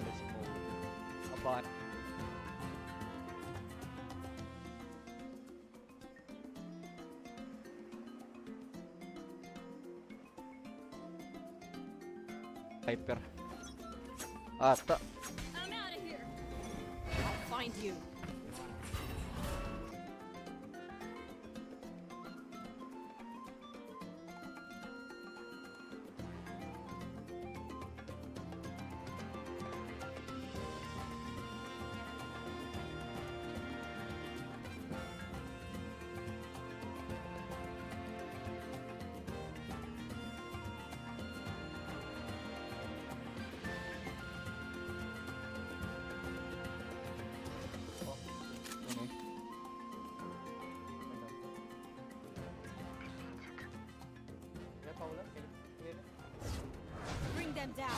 let's move. About hyper. Ata. I'm out of here. I'll find you. Bring them down.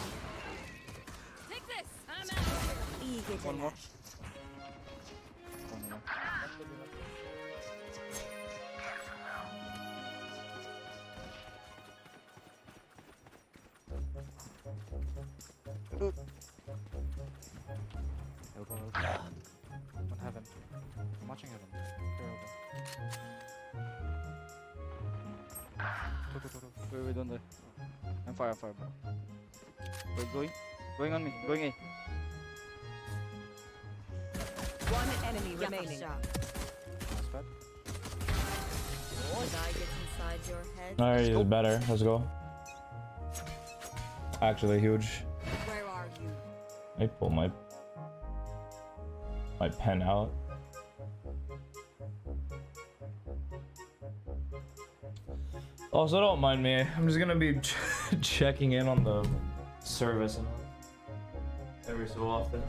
Take this. I'm out of here. One more. Elbow. One heaven. I'm watching heaven. Clear elbow. Wait, don't die. I'm fire, bro. Wait, going on me, going A. One enemy remaining. That's bad. Did I get inside your head? Alright, he's better. Let's go. Actually, huge. Where are you? I pull my pen out. Also, don't mind me. I'm just gonna be checking in on the service and every so often.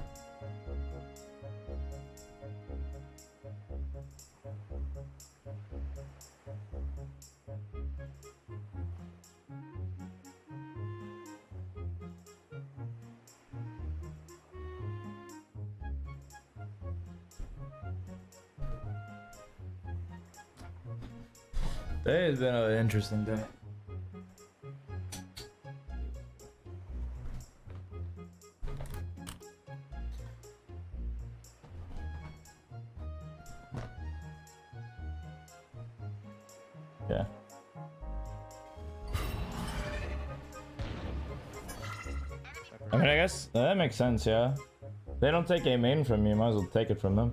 Today has been an interesting day. Yeah. I mean, I guess that makes sense, yeah. They don't take a main from you, might as well take it from them.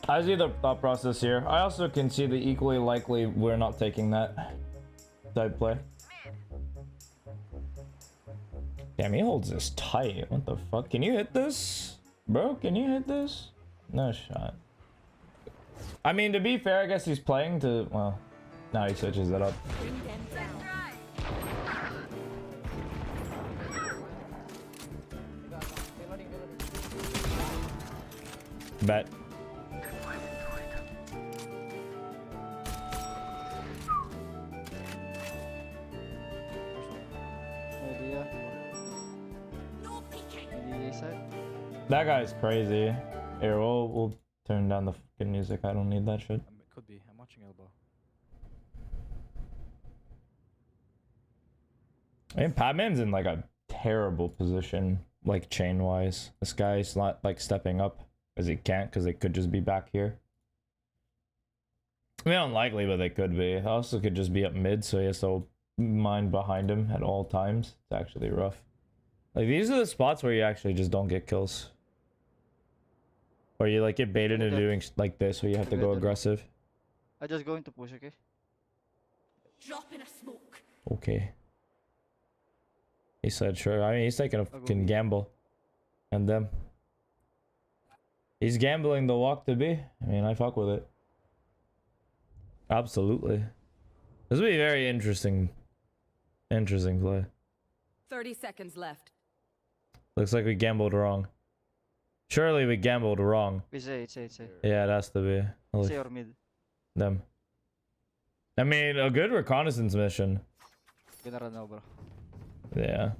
I see the thought process here. I also can see the equally likely we're not taking that type play. Damn, he holds this tight. What the fuck? Can you hit this? Bro, can you hit this? No shot. I mean, to be fair, I guess he's playing to... Well, now he switches it up. Bring them down. Bet. Idea. Idea side. That guy's crazy. Here, we'll turn down the fucking music. I don't need that shit. It could be. I'm watching elbow. I mean, Padman's in like a terrible position, like chain wise. This guy's not like stepping up because he can't, because they could just be back here. I mean, unlikely, but they could be. Also could just be up mid, so he has to mind behind him at all times. It's actually rough. Like, these are the spots where you actually just don't get kills. Or you like get baited into doing like this, where you have to go aggressive. I'm just going to push, okay? Drop in a smoke. Okay. He said sure. I mean, he's taking a fucking gamble. And them. He's gambling the walk to B. I mean, I fuck with it. Absolutely. This will be very interesting. Interesting play. 30 seconds left. Looks like we gambled wrong. Surely we gambled wrong. It's A. Yeah, it has to be. It's A or mid. Them. I mean, a good reconnaissance mission. Gonna run now, bro. Yeah.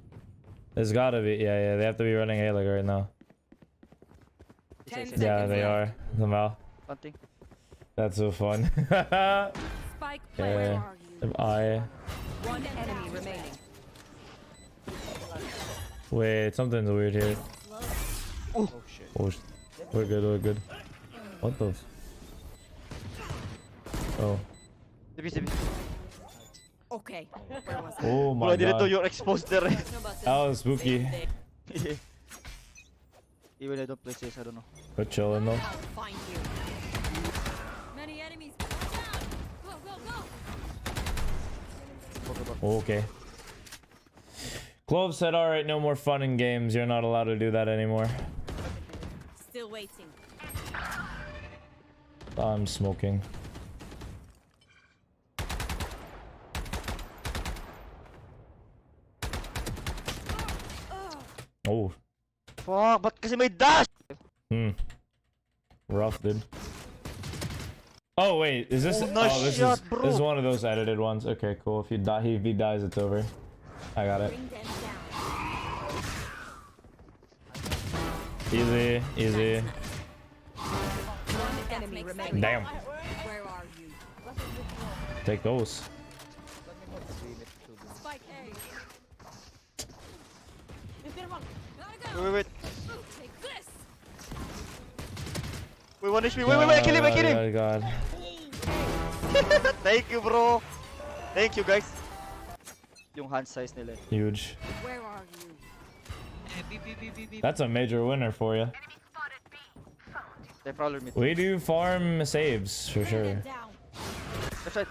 There's gotta be. Yeah, they have to be running A like right now. 10 It's A. Yeah, seconds they left. are. Somehow. Planting. That's so fun. Spike, where Yeah. are you? I. One enemy remaining. Wait, something's weird here. Oh shit. Oh, we're good, we're good. What the? Oh. CB. Okay. Where was I? Oh Bro, my I didn't know god. you're exposed there. No buses. That was spooky. Even I don't play CS, I don't know. We're chilling though. I'll find you. Many enemies. Watch out. Go. Okay. Clove said, alright, no more fun in games. You're not allowed to do that anymore. Still waiting. I'm smoking. Oh. Fuck, ba't kasi may dash? Rough, dude. Oh wait, is this? Oh, nice this shot, is bro. this is one of those edited ones. Okay, cool. If he dies, it's over. I got it. Bring them down. Easy, easy. One enemy remaining. Damn. Where are you? Take those. Spike A. Gotta go. Wait. Take this. Wait, 1 HP. Wait, I kill him. Oh god. Thank you, bro. Thank you, guys. Yung hand size nila. Huge. Where are you? That's a major winner for you. They probably meet. We do farm saves for Bring sure. them down. That's right.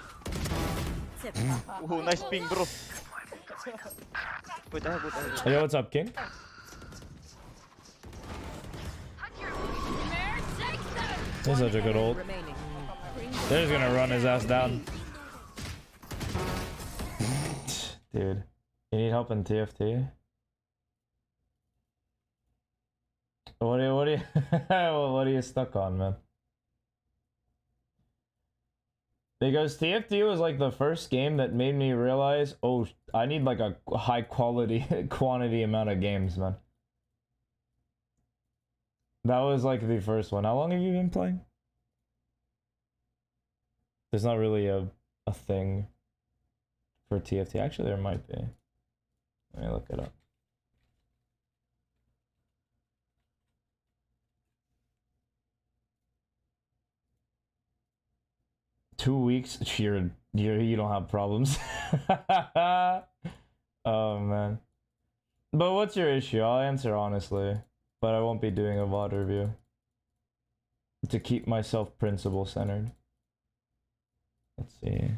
Tip. Oh, nice ping, bro. Wait, I have. Yo, what's up, King? He's such a good ult. Remaining. They're just gonna run his ass down. Dude, you need help in TFT? What are you what are you stuck on, man? Because TFT was like the first game that made me realize, oh, I need like a high quality quantity amount of games, man. That was like the first one. How long have you been playing? There's not really a thing for TFT. Actually, there might be. Let me look it up. Two weeks? You don't have problems. Oh man. But what's your issue? I'll answer honestly. But I won't be doing a Vod review. To keep myself principle centered. Let's see.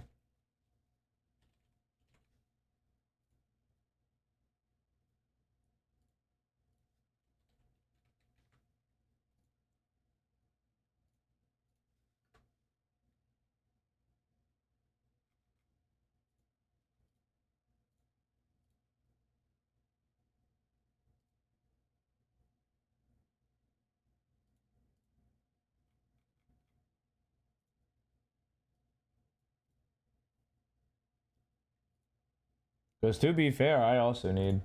Because to be fair, I also need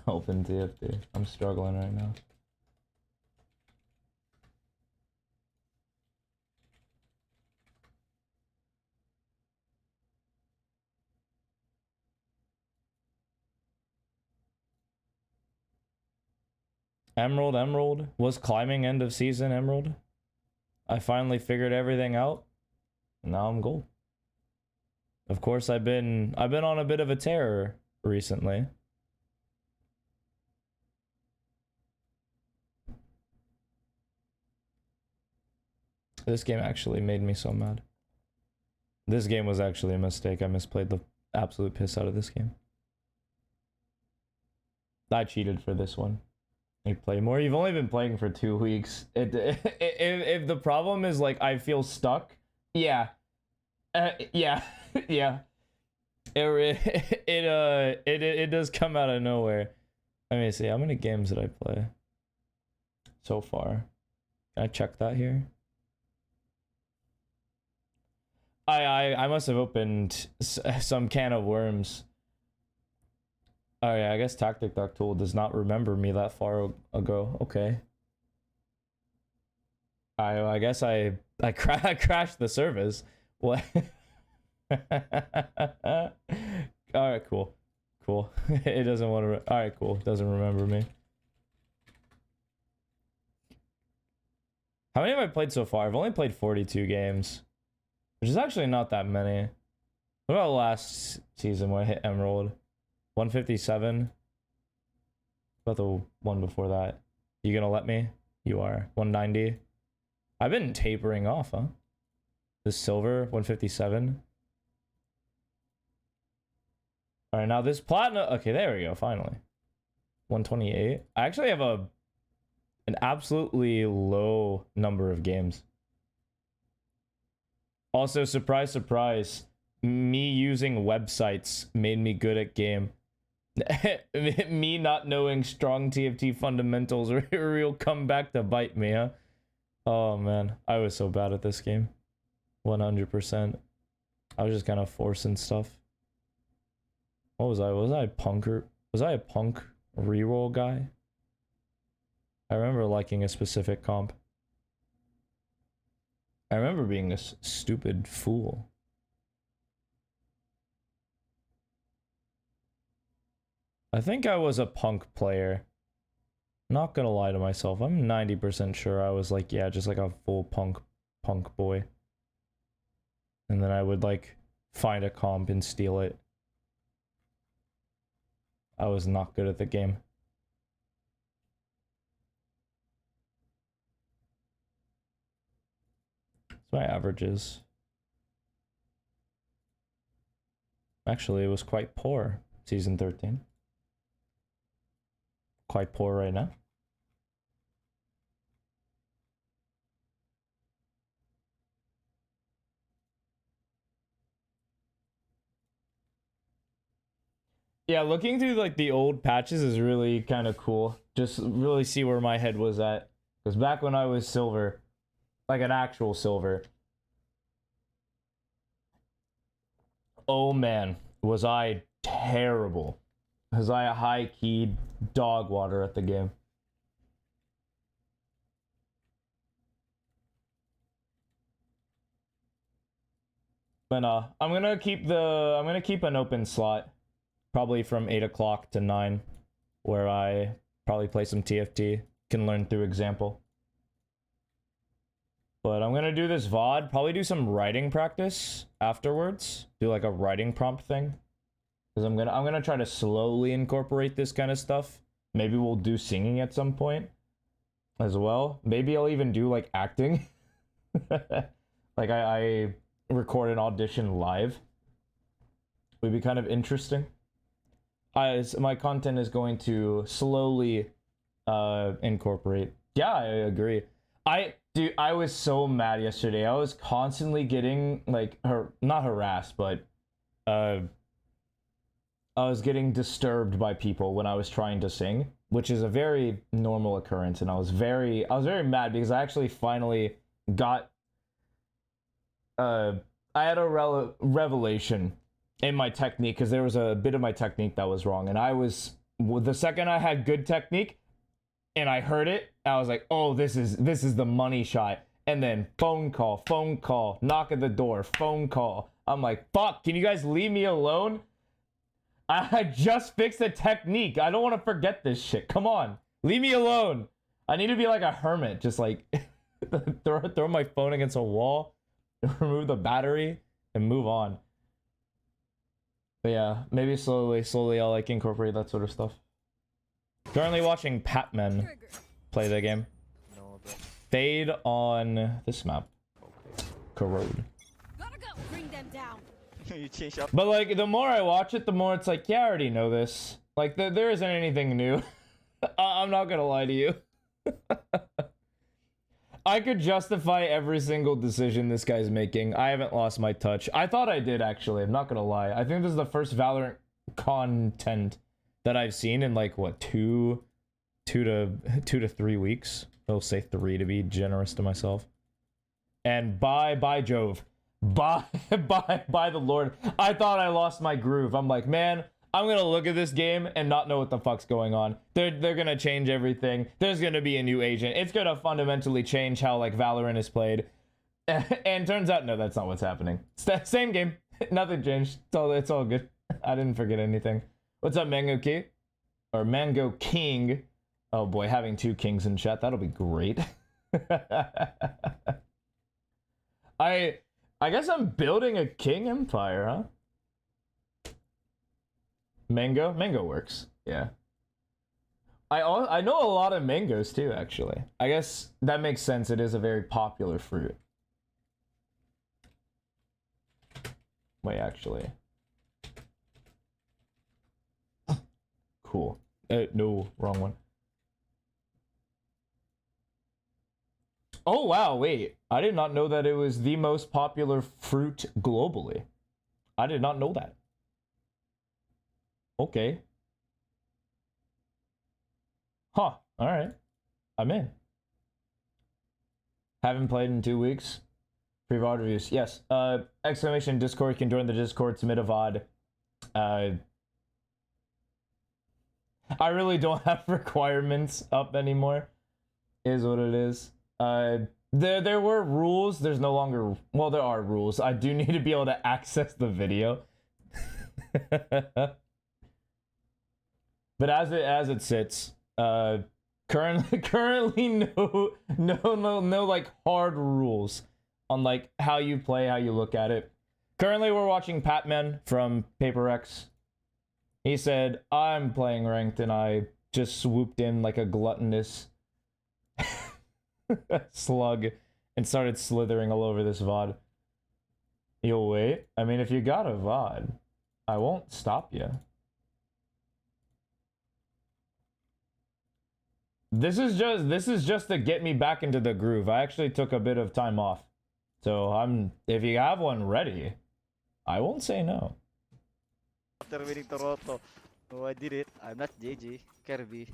help in TFT. I'm struggling right now. Emerald was climbing end of season Emerald. I finally figured everything out. Now I'm gold. Of course, I've been on a bit of a tear recently. This game actually made me so mad. This game was actually a mistake. I misplayed the absolute piss out of this game. I cheated for this one. You play more. You've only been playing for 2 weeks. If the problem is like I feel stuck, yeah, yeah. Yeah, it does come out of nowhere. Let me see how many games did I play so far. Can I check that here? I must have opened some can of worms. Oh yeah, I guess Tactic Duck Tool does not remember me that far ago. Okay. I guess I crashed the service. What? All right, cool. cool. It doesn't want to. All right, cool. Doesn't remember me. How many have I played so far? I've only played 42 games, which is actually not that many. What about last season when I hit Emerald? 157. What about the one before that? You gonna let me? You are. 190. I've been tapering off, huh? This silver, 157. All right, now this platinum. Okay, there we go. Finally, 128. I actually have an absolutely low number of games. Also, surprise, surprise, me using websites made me good at game. Me not knowing strong TFT fundamentals will come back to bite me, huh? Oh man, I was so bad at this game. 100%. I was just kind of forcing stuff. What was I? Was I a punker? Was I a punk reroll guy? I remember liking a specific comp. I remember being a stupid fool. I think I was a punk player. Not gonna lie to myself. I'm 90% sure I was like, yeah, just like a full punk boy. And then I would like find a comp and steal it. I was not good at the game. That's my averages. Actually, it was quite poor, season 13. Quite poor right now. Yeah, looking through like the old patches is really kind of cool. Just really see where my head was at. Because back when I was silver, like an actual silver, oh man, was I terrible. Was I a high-key dog water at the game. But I'm gonna keep an open slot. Probably from 8 o'clock to 9, where I probably play some TFT, can learn through example. But I'm gonna do this VOD, probably do some writing practice afterwards, do like a writing prompt thing. Because I'm gonna try to slowly incorporate this kind of stuff. Maybe we'll do singing at some point as well. Maybe I'll even do like acting. Like I record an audition live. Would be kind of interesting. My content is going to slowly incorporate. Yeah, I agree. I was so mad yesterday. I was constantly getting like not harassed, but I was getting disturbed by people when I was trying to sing, which is a very normal occurrence, and I was very mad because I actually finally got I had a revelation in my technique, because there was a bit of my technique that was wrong, and the second I had good technique and I heard it, I was like, oh, this is the money shot. And then phone call, knock at the door, phone call. I'm like, fuck, can you guys leave me alone? I just fixed the technique. I don't want to forget this shit. Come on, leave me alone. I need to be like a hermit, just like throw my phone against a wall, remove the battery, and move on. But yeah, maybe slowly I'll like incorporate that sort of stuff. Currently watching Patman play the game. No, bro. Fade on this map. Okay. Corrode. Gotta go. Bring them down. You change up. But like, the more I watch it, the more it's like, yeah, I already know this. Like, there isn't anything new. I'm not gonna lie to you. I could justify every single decision this guy's making. I haven't lost my touch. I thought I did, actually. I'm not gonna lie. I think this is the first Valorant content that I've seen in like, what, two to 3 weeks. I'll say 3 to be generous to myself. And by Jove. By the Lord. I thought I lost my groove. I'm like, man, I'm gonna look at this game and not know what the fuck's going on. They're gonna change everything. There's gonna be a new agent. It's gonna fundamentally change how like Valorant is played. And turns out, no, that's not what's happening. It's that same game. Nothing changed. It's all good. I didn't forget anything. What's up, Mango King? Or Mango King? Oh boy, having two kings in chat, that'll be great. I guess I'm building a king empire, huh? Mango works. Yeah. I know a lot of mangoes too, actually. I guess that makes sense. It is a very popular fruit. Wait, actually. Cool. No, wrong one. Oh wow, wait. I did not know that it was the most popular fruit globally. I did not know that. Okay. Huh. Alright. I'm in. Haven't played in 2 weeks. Free Vod Reviews. Yes. Exclamation Discord. You can join the Discord, submit a VOD. I really don't have requirements up anymore. Is what it is. There were rules. There's no longer... Well, there are rules. I do need to be able to access the video. But as it sits, currently no like hard rules on like how you play, how you look at it. Currently we're watching Patman from Paper X. He said, I'm playing ranked, and I just swooped in like a gluttonous slug and started slithering all over this VOD. You'll wait. I mean, if you got a VOD, I won't stop you. This is just to get me back into the groove. I actually took a bit of time off. So if you have one ready, I won't say no. After winning Toronto. Oh, I did it. I'm not JJ. Kirby.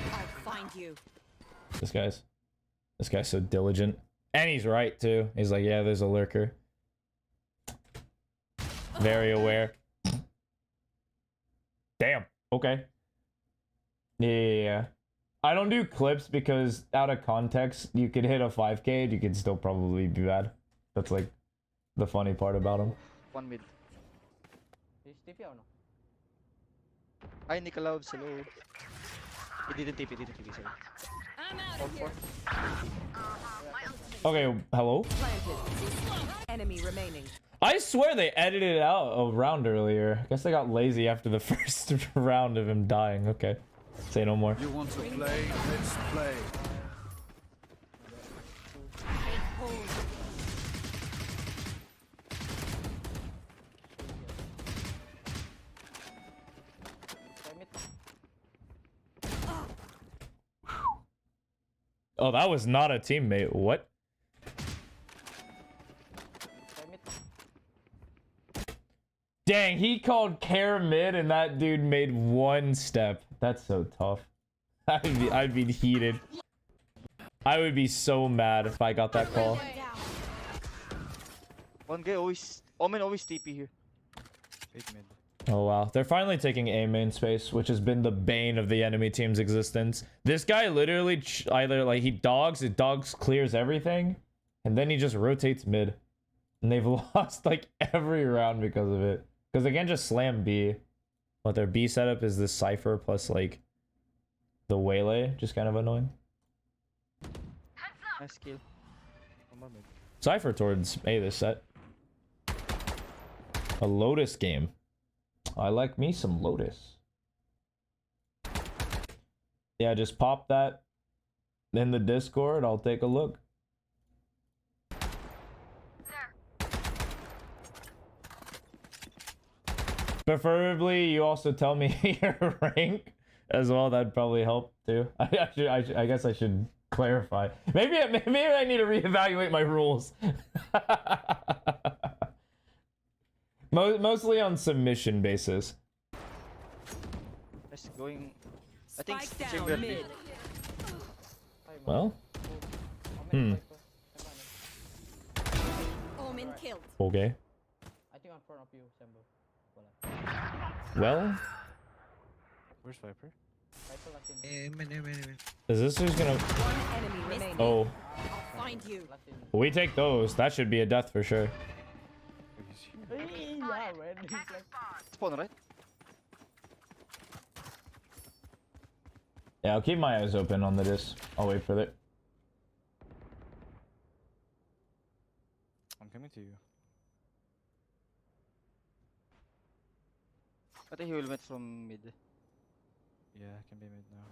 I'll find you. This guy's so diligent. And he's right too. He's like, yeah, there's a lurker. Very aware. Damn. Okay. Yeah. I don't do clips because out of context, you could hit a 5K and you could still probably be bad. That's like the funny part about them. One mid. Ay, Nicolaus, hello. He didn't TP, sorry. I'm out of here. Okay, hello? Enemy remaining. I swear they edited it out a round earlier. I guess they got lazy after the first round of him dying. Okay. Say no more. You want to play? Let's play. Oh, that was not a teammate. What? Dang, he called care mid and that dude made one step. That's so tough. I'd be heated. I would be so mad if I got that call. One guy always... Omen always TP here. 8 mid. Oh wow, they're finally taking A main space, which has been the bane of the enemy team's existence. This guy literally either like he dogs, clears everything, and then he just rotates mid. And they've lost like every round because of it. Because they can't just slam B. But their B setup is this Cypher plus like the Waylay, just kind of annoying. Nice kill. Cypher towards A this set. A Lotus game. I like me some Lotus. Yeah, just pop that in the Discord. I'll take a look. Preferably, you also tell me your rank as well. That'd probably help too. I guess I should clarify. Maybe I need to reevaluate my rules. Mostly on submission basis. Just going... I think Spike chamber down mid. Well. Omen killed. Okay. I think on front of you, Sembo. Well. Where's Viper? Is this who's gonna... One enemy remaining. Oh. I'll find you. We take those. That should be a death for sure. He's here. down, man. He's like, Spawn, right? Yeah, I'll keep my eyes open on the disc. I'll wait for it. I'm coming to you. I think he will meet from mid. Yeah, can be mid now.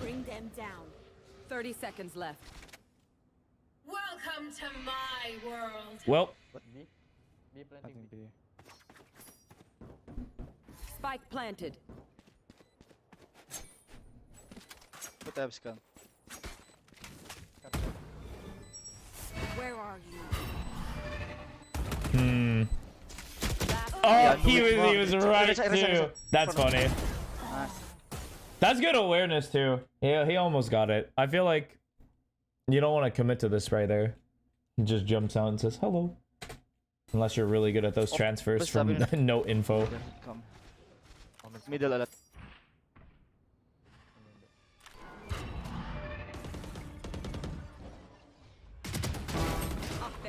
Bring them down. 30 seconds left. Welcome to my world. Well, B. B I planting think B. B. Spike planted. Put tab scan. Where are you? Oh, Yeah, he do it wrong. was right too. That's funny. Nice. That's good awareness too. He almost got it. I feel like you don't want to commit to this right there. He just jumps out and says hello. Unless you're really good at those transfers basta from sabi no info. Come. Middle a lot.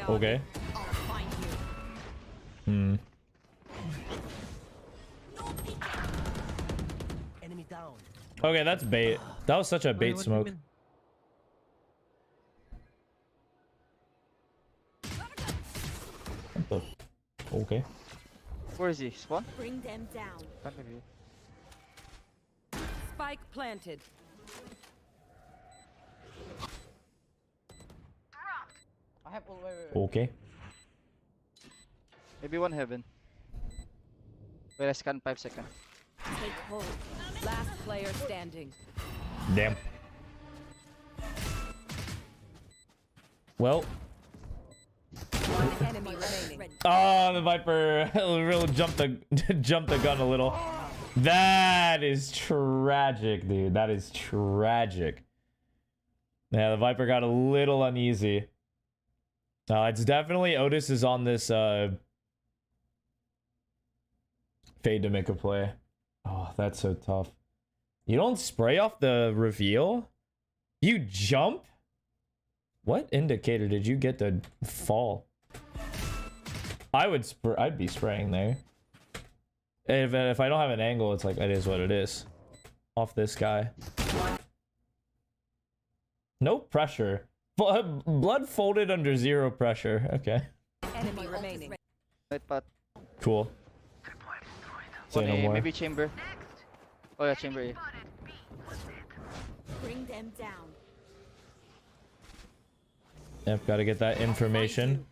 Okay. I'll find you. Hmm. Enemy down. Okay, that's bait. That was such a bait smoke. What the- Okay. Where is he? Spawn? Bring them down. Can't maybe. Spike planted. I have all. Wait. Okay. Maybe one heaven. Wait, I scan 5 seconds. Take hold. Last player standing. Damn. Well. One enemy remaining. Oh, the Viper really jumped the gun a little. That is tragic, dude. That is tragic. Yeah, the Viper got a little uneasy. It's definitely Otis is on this fade to make a play. Oh, that's so tough. You don't spray off the reveal? You jump? What indicator did you get to fall? I'd be spraying there. If I don't have an angle, it's like it is what it is. Off this guy. No pressure. Blood folded under 0 pressure. Okay. Enemy remaining. Right path. Cool. Say One no A, more. maybe chamber. Oh yeah, chamber A. Bring them down. Yep, gotta get that information.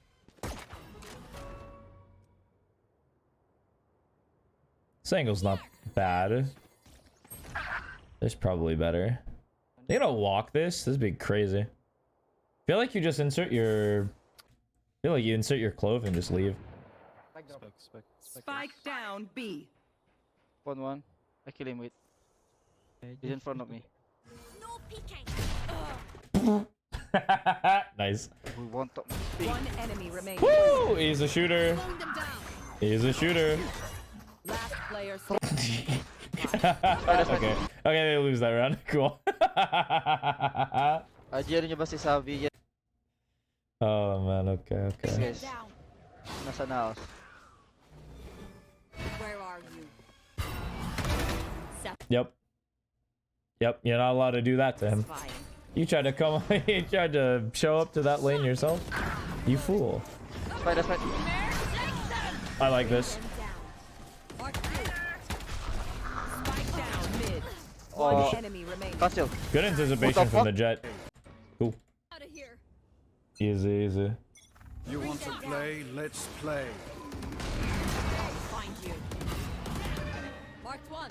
This angle's not bad. There's probably better. You gonna walk this? This would be crazy. Feel like you just insert your... Feel like you insert your clove and just leave. Spike drop. Spike down B. 1-1. I kill him with. He's in front of me. No peeking. Nice. We want to. One enemy remaining. Woo! He's a shooter. Slowing them down. He's a shooter. Last player standing. Okay. Okay, they lose that round. Cool. Diyan nyo ba si Savi? Oh man, okay, Yes, okay. guys. Nasa na house. Where are you? Yep. Yep, you're not allowed to do that to him. Fine. You tried to come, you tried to show up to that lane yourself. You fool. Spider, spider. I like this. Spike down mid. Oh, One enemy remaining. Castle. Good anticipation from the jet. Cool. Out of here. Easy, easy. You want to play? Let's play. Find you. Marked one.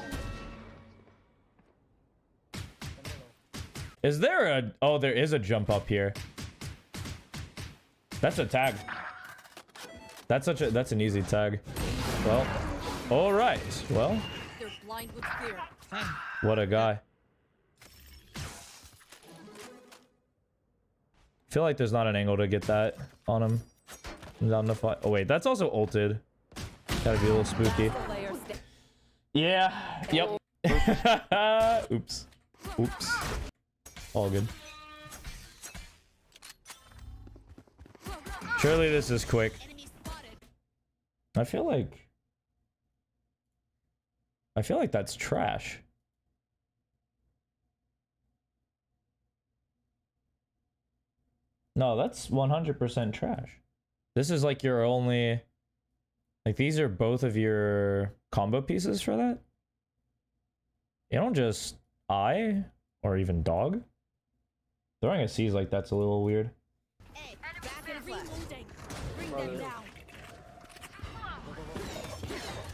Is there a... Oh, there is a jump up here. That's a tag. That's an easy tag. Well, all right. Well, They're blind with fear. what a guy. Feel like there's not an angle to get that on him. On the fight. Oh wait, that's also ulted. Gotta be a little spooky. Player sta- Yeah. Yep. Oops. Oops. All good. Surely this is quick. I feel like that's trash. No, that's 100% trash. This is like your only, like these are both of your combo pieces for that. You don't just eye or even dog. Throwing a C's like that's a little weird. Hey, back and reloading. Bring them down.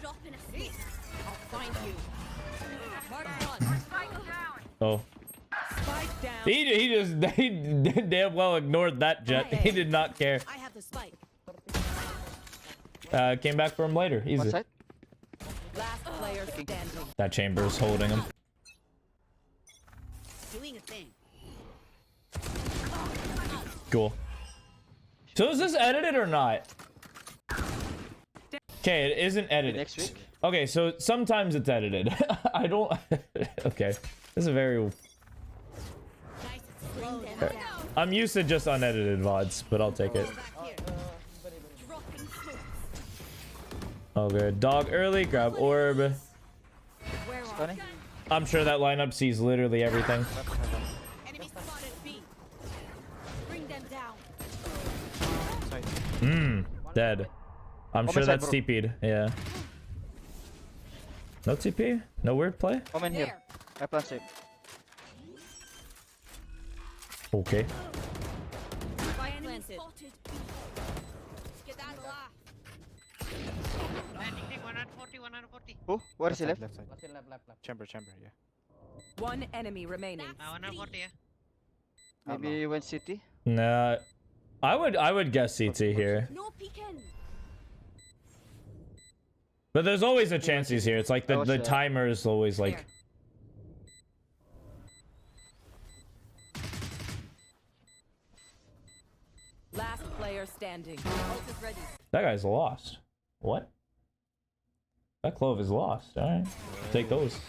Drop in a seat. I'll find you. Mark one. Oh. Spike down. He damn well ignored that jet. He did not care. I have the spike. Came back for him later. One Easy. side. Last player standing. That chamber is holding him. Doing a thing. Cool. So is this edited or not? Okay, it isn't edited. Next week. Okay, so sometimes it's edited. I don't. Okay, this is a very. Nice and slow down. I'm used to just unedited VODs, but I'll take it. Back here. Dropping smokes. Okay, dog early, grab orb. Where are Funny. I'm sure that lineup sees literally everything. enemy spotted B? Bring them down. Dead. I'm Oh, sure my side, that's bro. TP'd. Yeah. No TP? No weird play? Omen here. I plan safe. Okay. Spike planted. Spotted. Skedaddle. Landing 140, 140. Who? Where is he left? Left, left. Chamber, yeah. One enemy remaining. 140, yeah. Maybe went city. Nah. I would guess CT here. No peeking. But there's always a chance he's here. It's like the was, timer is always like. Here. Last player standing. Ult is ready. That guy's lost. What? That clove is lost. Alright. Take those.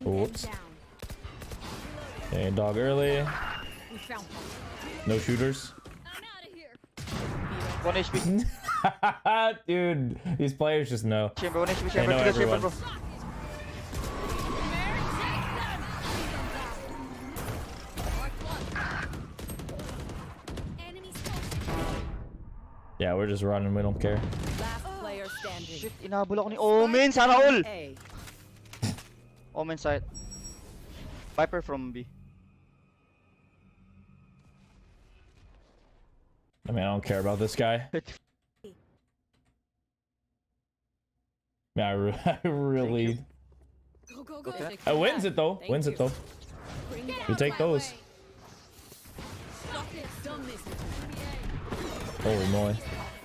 Whoops. Down. Okay, dog early. We found one. No shooters. I'm out of here. 1 HP. Dude, these players just know. Chamber, 1 HP. They Chamber, know to the chamber, everyone. bro. Enemy spotted. Yeah, we're just running. We don't care. Last player standing. Shit, inahabol ako ni Omen. Sana all. A. Omen side. Viper from B. I mean, I don't care about this guy. Yeah, I really. Go, go, go. Okay. Wins it though. Thank Wins you. it though. Bring it We out take my those. way. Stop it. Done this. Holy moly. I'll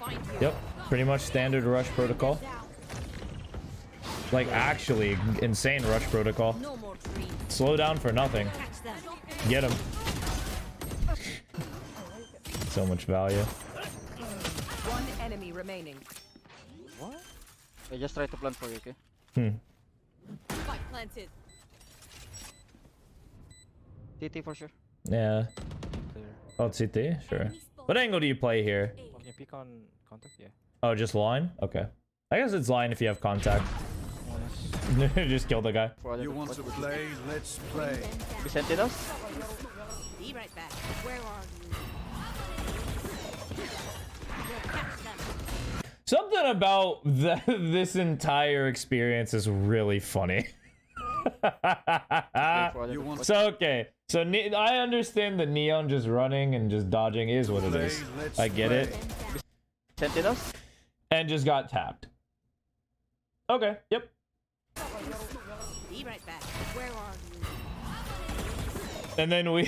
find you. Yep. Pretty much standard rush protocol. Down. Like actually insane rush protocol. No more dreams. Slow down for nothing. Catch them. Get him. So much value. One enemy remaining. I just try to plan for you, okay? Spike planted. TT for sure. Yeah. Clear. Oh, CT? Sure. Enemy spotted. What angle do you play here? Can you peek on contact? Yeah. Oh, just line? Okay. I guess it's line if you have contact. Just kill the guy. For other You want to play? Let's play. Be sentinels? Be right back. Where are you? We'll catch them. Something about this entire experience is really funny. For other You want So, okay. So, I understand that Neon just running and just dodging is what it play? is. Let's I get it. sentinels? And just got tapped. Okay. Yep. Be right back. Where are you? And then we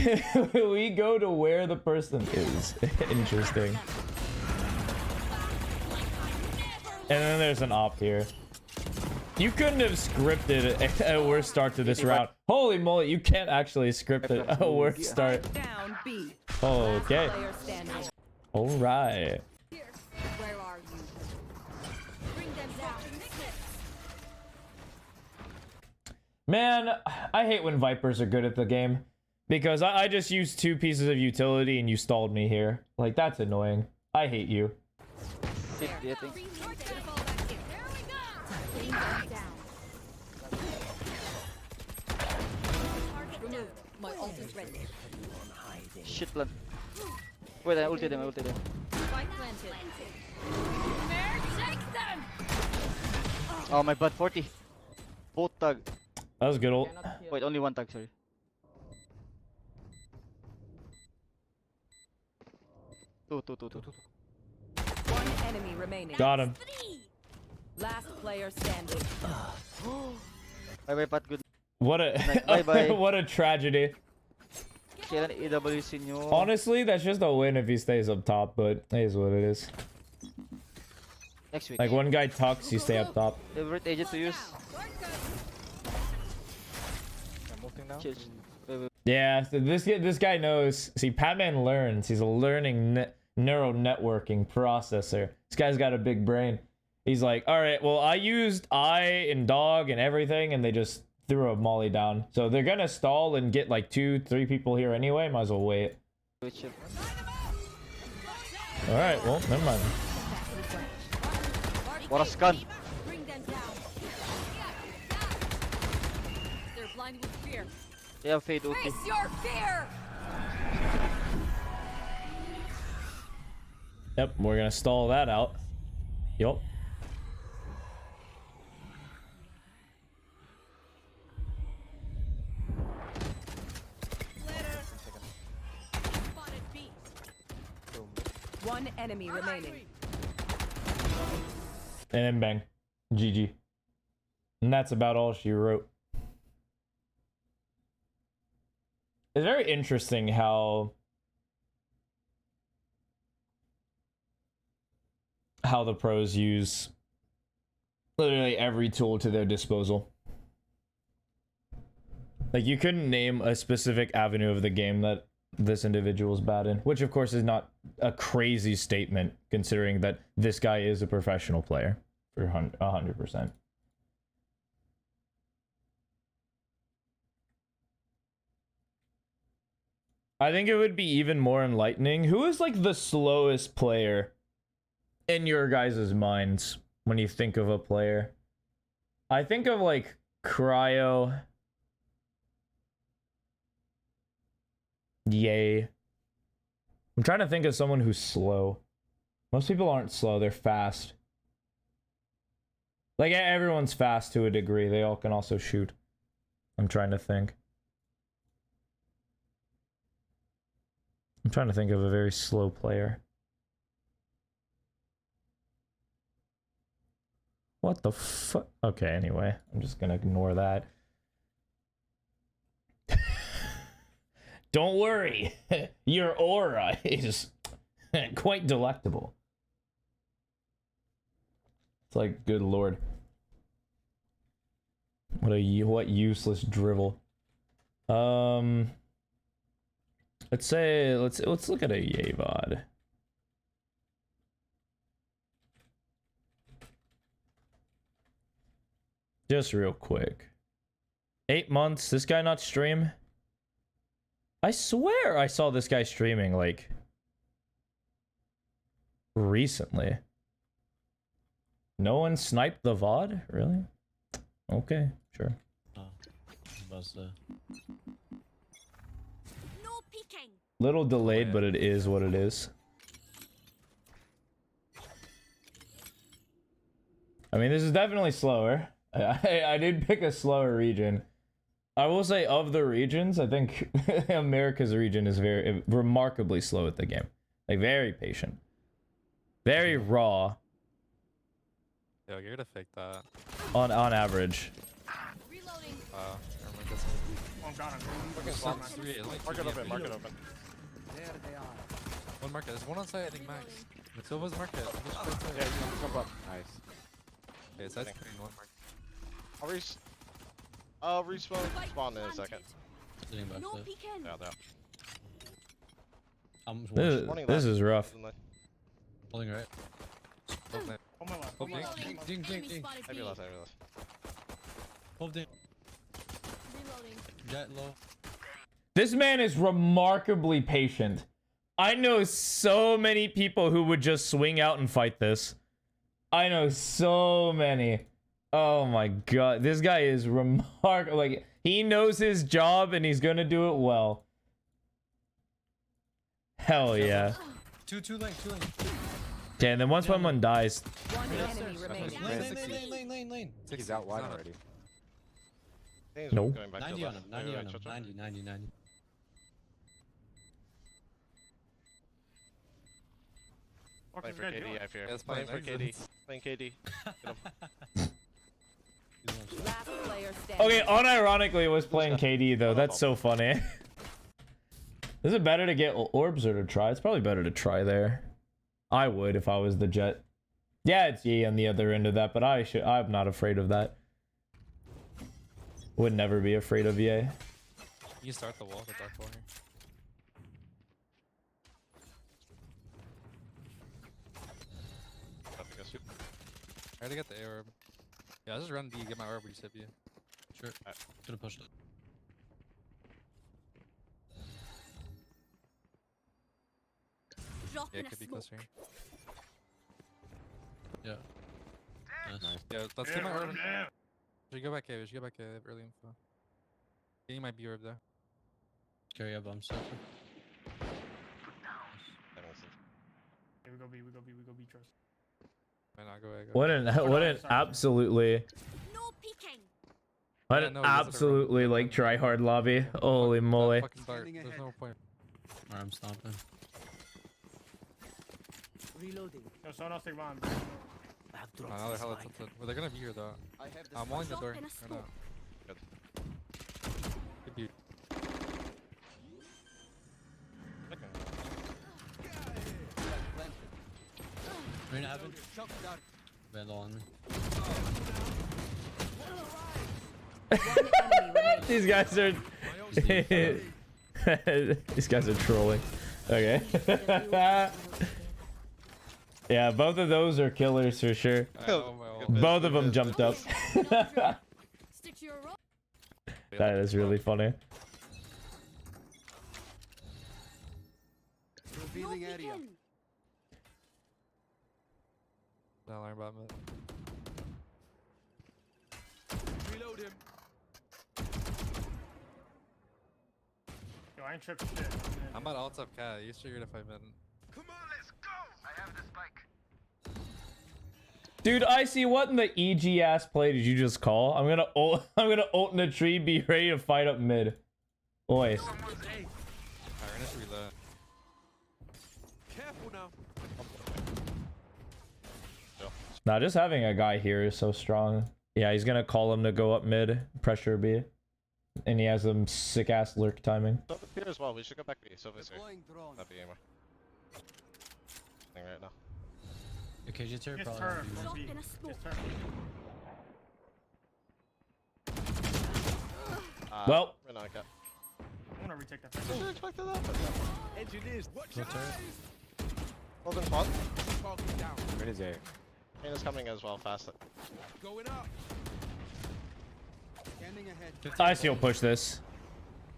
we go to where the person is. Interesting. And then there's an op here. You couldn't have scripted a worse start to this round. Holy moly, you can't actually script a worse start. Down B. Okay. Player standing. All right. Here. Where are you? Bring them down. Man, I hate when Vipers are good at the game. Because I just used 2 pieces of utility and you stalled me here. Like, that's annoying. I hate you. City, I think. Bring them down. Target removed. My ult is ready. Shit plan. Wait, I ulted them, I ulted them. Spike planted. Bear, take them! Oh my bad, 40. Both tag. That was good ult. Cannot kill. Wait, only one tag, sorry. Two. One enemy remaining. Got him. Last player standing. Bye, Pat, good. What a Bye-bye. what a tragedy. Kailan AWC nyo? Honestly, that's just a win if he stays up top, but it is what it is. Next week. Like one guy tucks, you stay up top. Favorite agent to use? I'm ulting now. Cheers. Yeah, so this guy knows. See, Patman learns. He's a learning neural networking processor. This guy's got a big brain. He's like, all right, well, I used I and dog and everything, and they just threw a molly down. So they're gonna stall and get like 2-3 people here anyway. Might as well wait. Which All right, well, never mind. what a scan. Bring them down. They're blind with fear. They have fade ulti. Face your fear! Yep, we're gonna stall that out. Yup. Spotted B. One enemy remaining. And then bang. GG. And that's about all she wrote. It's very interesting how the pros use literally every tool to their disposal. Like, you couldn't name a specific avenue of the game that this individual's bad in, which of course is not a crazy statement considering that this guy is a professional player for 100%. I think it would be even more enlightening. Who is like the slowest player in your guys' minds when you think of a player? I think of like Cryo. Yay. I'm trying to think of someone who's slow. Most people aren't slow, they're fast. Like, everyone's fast to a degree. They all can also shoot. I'm trying to think. I'm trying to think of a very slow player. What the fuck? Okay, anyway. I'm just gonna ignore that. Don't worry. Your aura is quite delectable. It's like, good lord. What useless drivel. Let's look at a Yavod. Just real quick. 8 months, this guy not stream? I swear I saw this guy streaming, like, recently. No one sniped the VOD? Really? Okay, sure. No peeking. Little delayed, but it is what it is. I mean, this is definitely slower. I did pick a slower region. I will say, of the regions, I think America's region is very remarkably slow at the game. Like, very patient. Very raw. Yo, you're gonna fake that. On average. Reloading. Mark it open, mark it open. There they are. One market, there's one on site, I think max. Silva's market. Yeah, you can jump up. Nice. Okay, so that's green, one market. I'll respawn spawn in a second. No peeking. Yeah, This is rough. Holding right. Reloading. Ding. I realize. Holding. Reloading. Jet low. This man is remarkably patient. I know so many people who would just swing out and fight this. I know so many. Oh my god, this guy is remarkable. Like, he knows his job and he's gonna do it well. Hell yeah. Two lane. Okay, and then once someone dies, One enemy remaining. Lane. He's out wide already. I think he's No. going back to 90 the on left. him. 90 Wait, on him. wait, 90. Playing for KD, I fear. Yeah, it's Playing for fine. KD. Playing KD. Get him. Last player standing. okay, unironically, it was playing KD though. That's so funny. Is it better to get orbs or to try? It's probably better to try there. I would if I was the Jet. Yeah, it's Yi on the other end of that, but I'm not afraid of that. Would never be afraid of Ye. You start the wall, the dark wall here. I already got the orb. Yeah, I'll just run D, get my orb, we just hit you. Sure. Gonna push it. Drop Yeah, in it a could be smoke. closer. Yeah. Nice. Yeah, let's get my orb. We should go back A, we should go back A, they have early info. Getting my B orb there. Carry up, I'm safe. We go B, trust. Might not go A, go What an absolutely, No peeking. what Yeah, an no, he doesn't absolutely like try hard lobby. Holy moly. Fucking start. There's no point. Or I'm stomping. Reloading. No, someone else take bomb. I have Oh, now they're hella tilted. Well, they're gonna be here though. I have the I'm walling the Drop door in a right now. smoke. Good. Could be. Green heaven. Vandal on me. One enemy remaining. These guys are these guys are trolling. Okay. Yeah, both of those are killers for sure. Oh, my Both of them jumped up. Stick to your rope. That is really funny. No peeking. Don't learn about mid. Reload him. Yo, I ain't tripping shit. I'm about alt up cat. You figured if I mid. Dude, I see what in the EG ass play did you just call? I'm gonna ult in a tree, be ready to fight up mid. Boys. Alright, we're gonna just reload. Careful now. Nah, just having a guy here is so strong. Yeah, he's gonna call him to go up mid, pressure B. And he has some sick ass lurk timing. So here as well. We should go back B. So this here. Not B anymore. Thing right now. The KJ tier Just probably turn. won't be Drop ready. in a smoke. Just turn. Well. We're not cat. I'm gonna retake that. I should have expected that. Engineers, watch What turret? Hold in spot. Target down. Where is it? Pain is coming as well, fast. Going up. Scanning ahead. Icy will push this.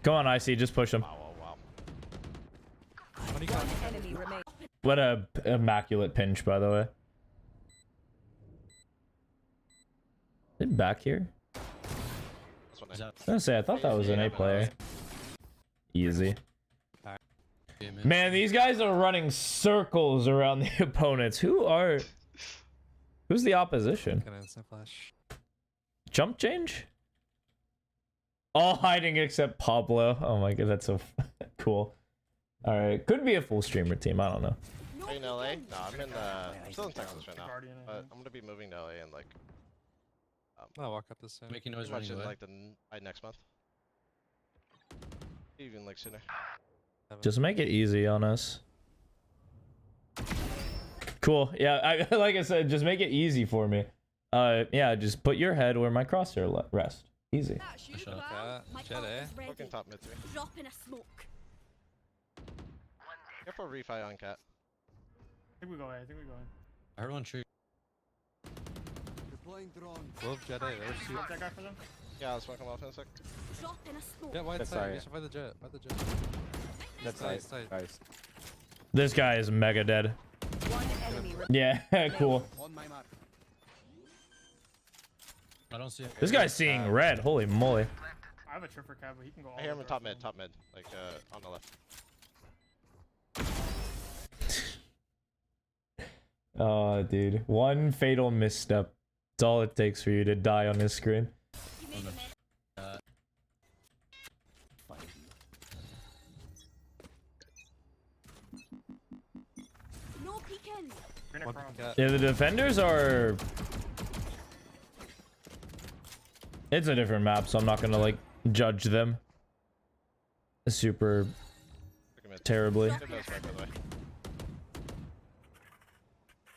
Go on, Icy, just push him. Wow, wow, wow. What do you got? One enemy remaining. What a immaculate pinch, by the way. Is it back here? This one, Is eh? that I was gonna say, I thought that was an A player. Easy. game, Man, these guys are running circles around the opponents. Who's the opposition? Gonna instant flash. Jump change? All hiding except Pablo. Oh my god, that's so cool. Alright, could be a full streamer team, I don't know. Are you in LA? No, I'm still in Texas right now. But I'm gonna be moving to LA in like I'll walk up this soon. Making noise pretty much running in away. like by next month. Even like sooner. Just make it easy on us. Cool. Yeah, like I said, just make it easy for me. Yeah, just put your head where my crosshair rest. Easy. That's you, Shut up. pal. My Jet, ult eh? is ready. Fucking top mid 3. Drop in a smoke. Careful refi on cat. I think we go A. I heard one tree. Deploying drone. Wolf Jet A, there's two. Drop that guy for them. Yeah, I'll smoke him off in a sec. Drop in a smoke. Yeah, wide That's side. alright. You should find the jet. Find the jet. That's Nice, nice. nice. Nice. This guy is mega dead. One enemy remaining. Yeah, cool. On my mark. I don't see it. This guy's seeing red. Holy moly. I have a trip for cab, but he can go all I hear him over in top us, mid, man. top mid. Like, on the left. Oh, dude. One fatal misstep. That's all it takes for you to die on this screen. No peeking. Green One across. cat. Yeah, the defenders are... It's a different map, so I'm not gonna, like, judge them super Look at mid. terribly. Good nose right, by the way.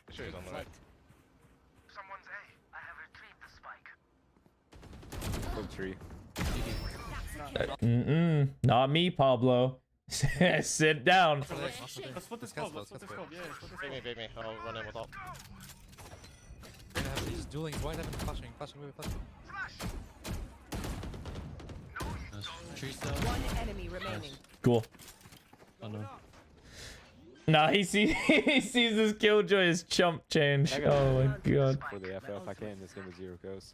I'm sure he's on the right. Good tree. Not me, Pablo. Sit down. Let's split this scope. Let's split this scope. Yeah, split this scope. Bait me. I'll run in with ult. He's dueling. Why not flashing? Flashing, moving, flashing. Nice. Tree still. One enemy remaining. Cool. Oh no. Nah, he sees he sees this killjoy as chump change. Oh my god. For the FF, I can't. This game is 0 kills.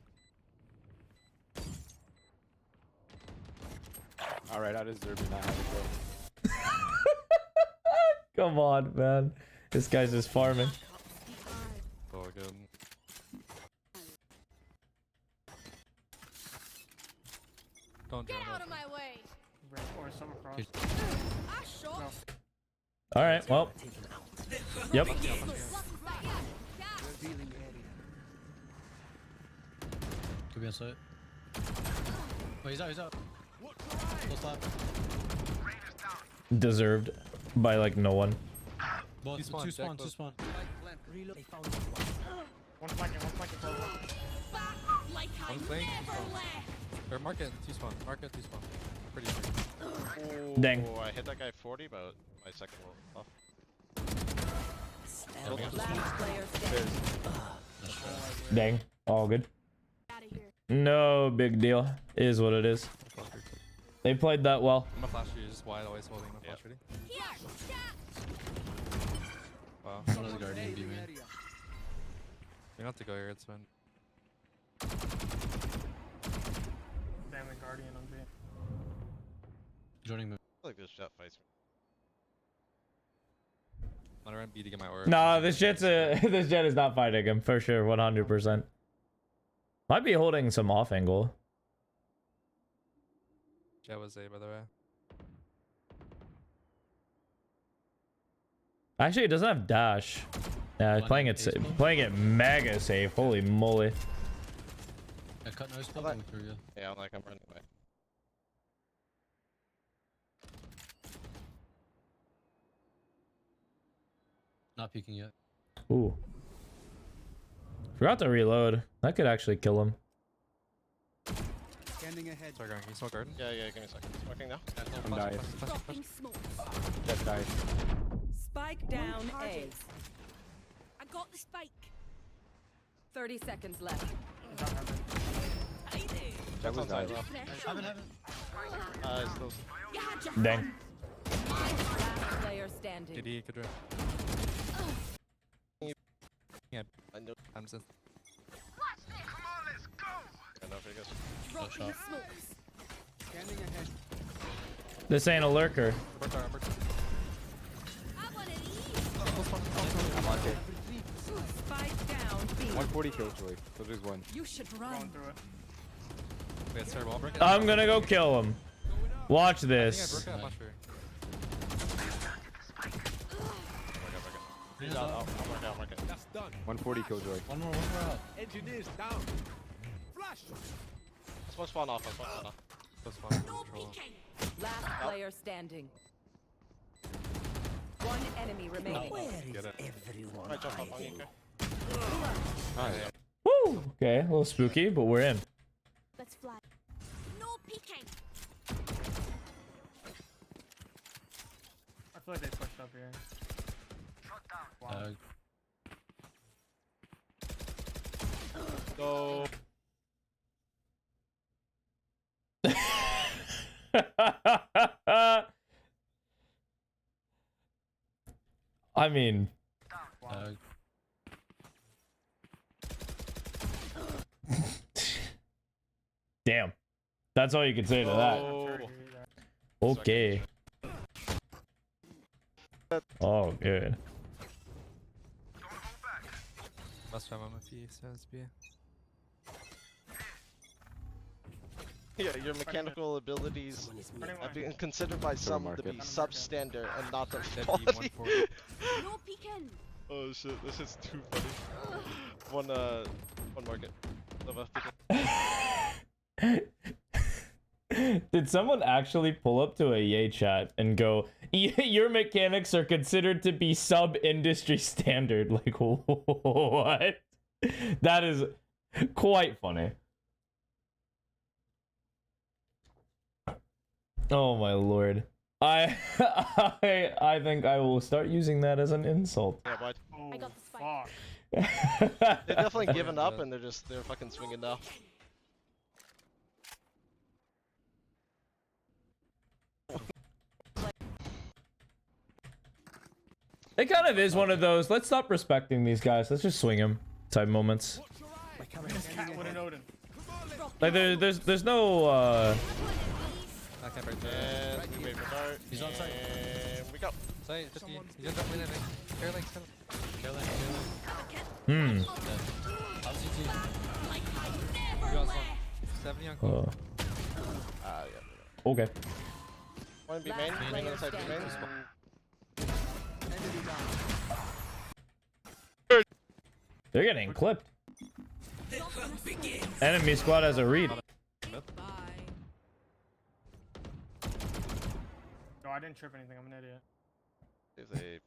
Alright, I deserve to not have a kill. Come on, man. This guy's just farming. Oh, good. Don't Get drone out up. of my way. Red or some across. I shot. All right. Well. Yep. Could be on site. Oh, he's out. Close lab. Deserved by like no one. Both, Two spawn, two spawn. Reload. They found One flanking, one flanking. Back like I One flank, two never spawn. left. Or market, two spawn. Market, two spawn. Pretty sure. Dang. Oh, I hit that guy 40, but my second roll off. Last player standing. Dang. All good. Out of here. No big deal. Is what it is. They played that well. I'm gonna flash you, just wide, always holding my flash ready. Here. Wow. One of the guardian B man. You don't have to go here, it's fine. Damn, the guardian on B. Joining move. I feel like this jet fights. I'm gonna run B to get my aura. Nah, this jet is not fighting him for sure. 100%. Might be holding some off angle. Jet was A, by the way. Actually, it doesn't have dash. Yeah, One playing in it baseball? playing it mega safe. Holy moly. I cut nose How plug about- through you. Yeah, I'm running away. Not peeking yet. Ooh. Forgot to reload. That could actually kill him. Scanning ahead. Sorry, going. Can you smoke garden? Yeah, give me a second. Smoking now. I'm dying. Dropping smokes. Jet died. Spike down A. I got the spike. 30 seconds left. Jet was died. Heaven. It's those. You had your Dang. Last player standing. DD, could drone. Yeah, I know. I'm sense. I know if it goes. dropping shot. smokes. Scanning ahead. This ain't a lurker. Upper car, upper car. I want to eat. I'm on J. Spike down B. 140 killjoy. So there's one. You should Going run. through it. Wait, it's terrible. I'll break it. I'm gonna go kill him. Watch I think I this. broke it, I'm not sure. He's out. I'll mark it. That's done. 140 killjoy. One more out. Engineers down. Flash. Let's spawn off. Let's spawn off. Close spawn, No control. peeking. Last player standing. One enemy remaining. Get it. I might jump up on you, okay? Nice. Woo! Okay, a little spooky, but we're in. Let's fly. No peeking. I feel like they pushed up here. Go. I mean, That's all you can say to that. Oh. Okay. Oh, good. Must have a few says B. Yeah, your mechanical abilities have been considered by some to be substandard and not of quality. No peeking. Oh shit, this is too funny. One market. Nova, Did someone actually pull up to a Yay chat and go, your mechanics are considered to be sub-industry standard? Like, what? That is quite funny. Oh my lord. I think I will start using that as an insult. Yeah, but I got the spike. they're definitely giving up and they're fucking swinging now. It kind of is one of those, let's stop respecting these guys, let's just swing him type moments. This cat would have known him. Like there's no I can't break And we wait for dart. He's on site. And we go. Site, 50. He's gonna win it. Air like 7. Kill him. I'll CT. You also 70 on call. Yeah. okay. One B main, main on the side B main. They're getting clipped. Enemy squad has a read. No, I didn't trip anything. I'm an idiot. There's a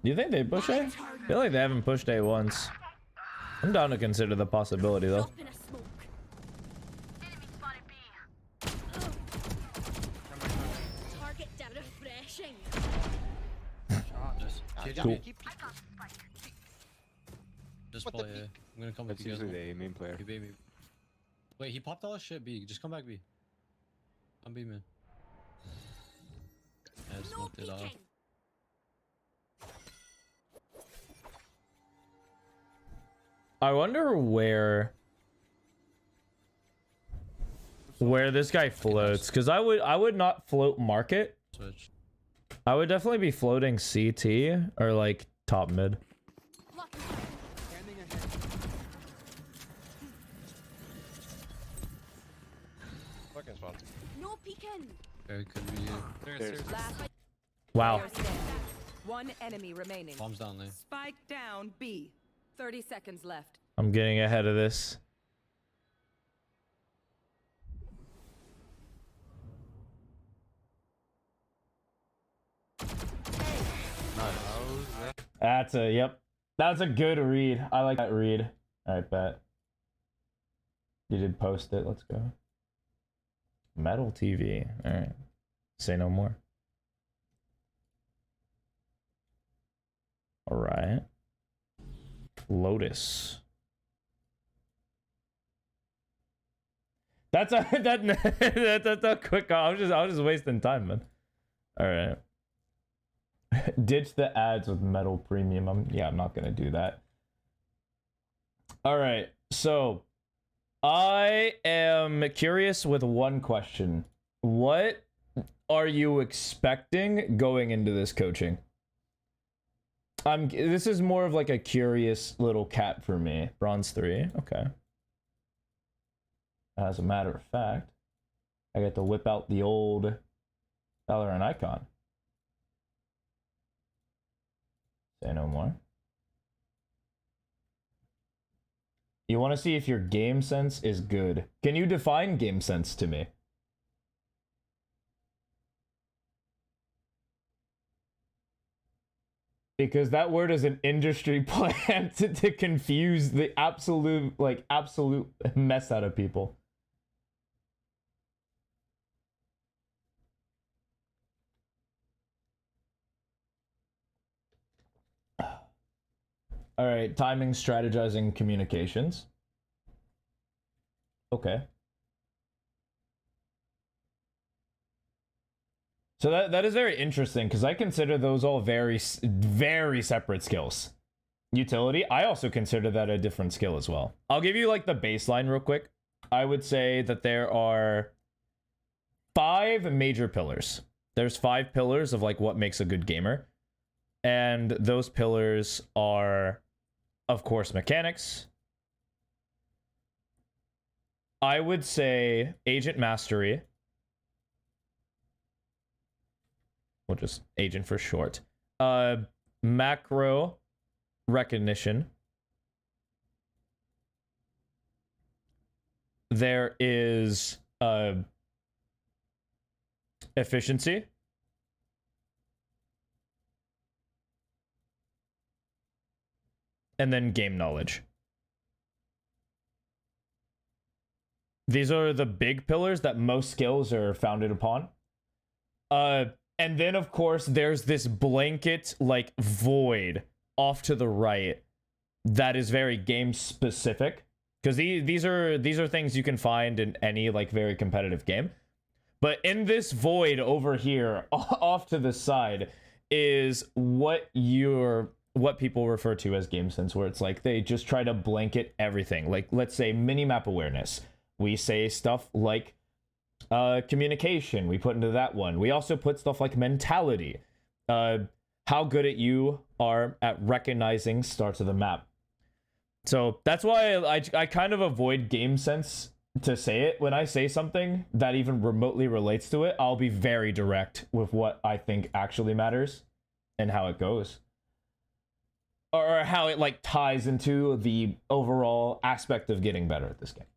Do you think they push A? I feel like they haven't pushed A once. I'm down to consider the possibility though. In a smoke. Target down refreshing. Just keep Just What play the A. I'm gonna come with you guys. the main player. He bait me. Wait, he popped all his shit B. Just come back B. I'm B, man. I just No smoked it off. peeking. I wonder where this guy floats, because I would not float market. Switch. I would definitely be floating CT or like top mid. Scanning ahead. fucking spawn. No peeking. Very could be There's Last Wow. player standing. One enemy remaining. bombs down lane. Spike down B. 30 seconds left. I'm getting ahead of this. That's a yep. That's a good read. I like that read. Alright, bet. You did post it. Let's go. Metal TV. Alright. Say no more. Alright. Lotus. That's a that's a quick. I was just wasting time, man. All right. Ditch the ads with metal premium. I'm not gonna do that. All right. So, I am curious with one question. What are you expecting going into this coaching? This is more of like a curious little cat for me. Bronze 3. Okay. As a matter of fact, I get to whip out the old Valorant icon. Say no more. You want to see if your game sense is good. Can you define game sense to me? Because that word is an industry plant to confuse the absolute mess out of people. All right, timing, strategizing, communications. Okay. So that is very interesting because I consider those all very separate skills. utility, I also consider that a different skill as well. I'll give you like the baseline real quick. I would say that there are 5 major pillars. There's 5 pillars of like what makes a good gamer. And those pillars are, of course, mechanics. I would say agent mastery. We'll just agent for short. Macro recognition. There is efficiency. And then game knowledge. These are the big pillars that most skills are founded upon. And then, of course, there's this blanket, like, void off to the right that is very game specific. Because these are things you can find in any, like, very competitive game. But in this void over here, off to the side, is what people refer to as game sense, where it's like they just try to blanket everything. Like, let's say minimap awareness. We say stuff like communication. We put into that one. We also put stuff like mentality. How good at you are at recognizing starts of the map. So that's why I kind of avoid game sense to say it. When I say something that even remotely relates to it, I'll be very direct with what I think actually matters and how it goes. Or how it like ties into the overall aspect of getting better at this game.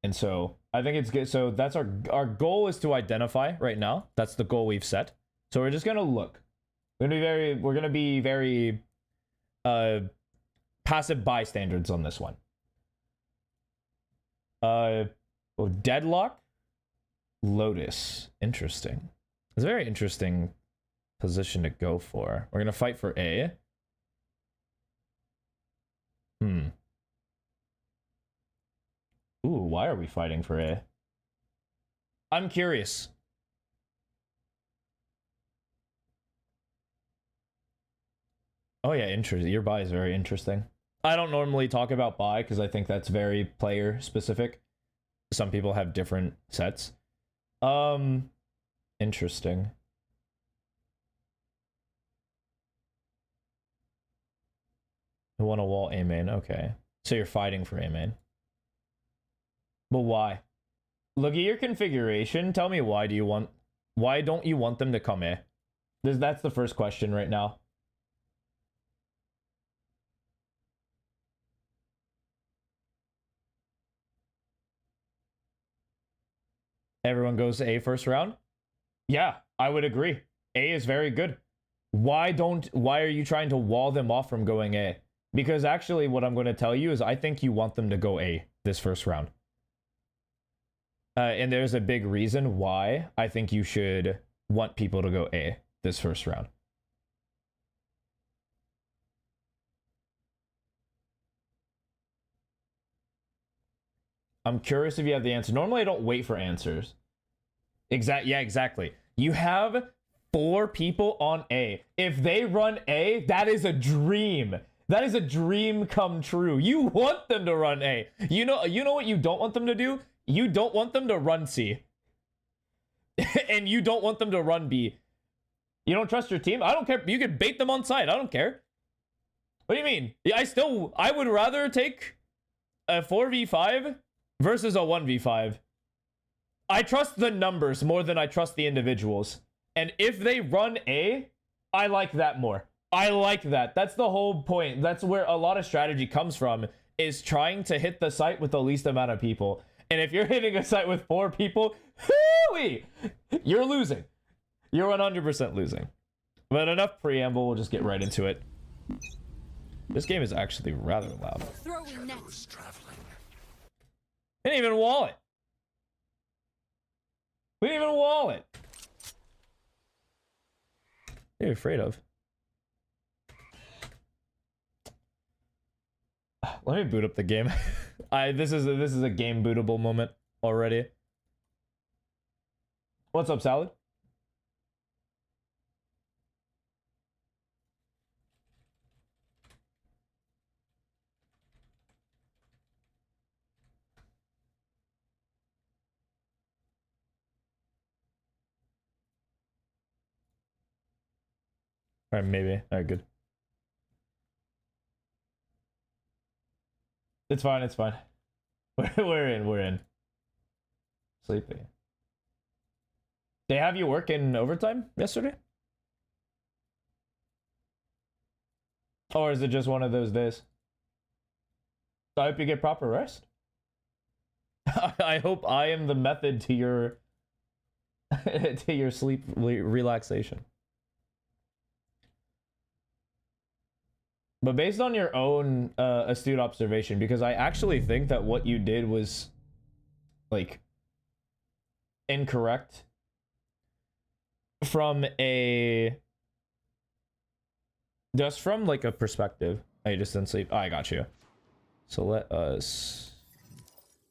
And so I think it's good. So that's our goal is to identify right now. That's the goal we've set. So we're just gonna look. We're gonna be very passive bystanders on this one. Deadlock, Lotus. Interesting. It's a very interesting position to go for. We're gonna fight for A. Ooh, why are we fighting for A? I'm curious. Oh yeah, interesting. Your buy is very interesting. I don't normally talk about buy because I think that's very player specific. Some people have different sets. Interesting. I want a wall A main. Okay. So you're fighting for A main. But why? Look at your configuration. Tell me why don't you want them to come A? That's the first question right now. Everyone goes A first round? Yeah, I would agree. A is very good. Why are you trying to wall them off from going A? Because actually what I'm going to tell you is I think you want them to go A this first round. And there's a big reason why I think you should want people to go A this first round. I'm curious if you have the answer. Normally I don't wait for answers. Yeah, exactly. You have 4 people on A. If they run A, that is a dream. That is a dream come true. You want them to run A. You know what you don't want them to do? You don't want them to run C. And you don't want them to run B. You don't trust your team? I don't care. You can bait them on side. I don't care. What do you mean? I would rather take a 4v5 versus a 1v5. I trust the numbers more than I trust the individuals. And if they run A, I like that more. I like that. That's the whole point. That's where a lot of strategy comes from, is trying to hit the site with the least amount of people. And if you're hitting a site with 4 people, hooey, you're losing. You're 100% losing. But enough preamble, we'll just get right into it. This game is actually rather loud. Throwing nets. Didn't even wall it. We didn't even wall it. What are you afraid of? Let me boot up the game. This is a game bootable moment already. What's up, Salad? Or maybe. Alright, good. It's fine, it's fine. We're in. Sleepy. They have you working overtime yesterday? Or is it just one of those days? I hope you get proper rest. I hope I am the method to your to your sleep relaxation. But based on your own astute observation, because I actually think that what you did was like incorrect from a just from like a perspective. I just didn't sleep. Oh, I got you. So let us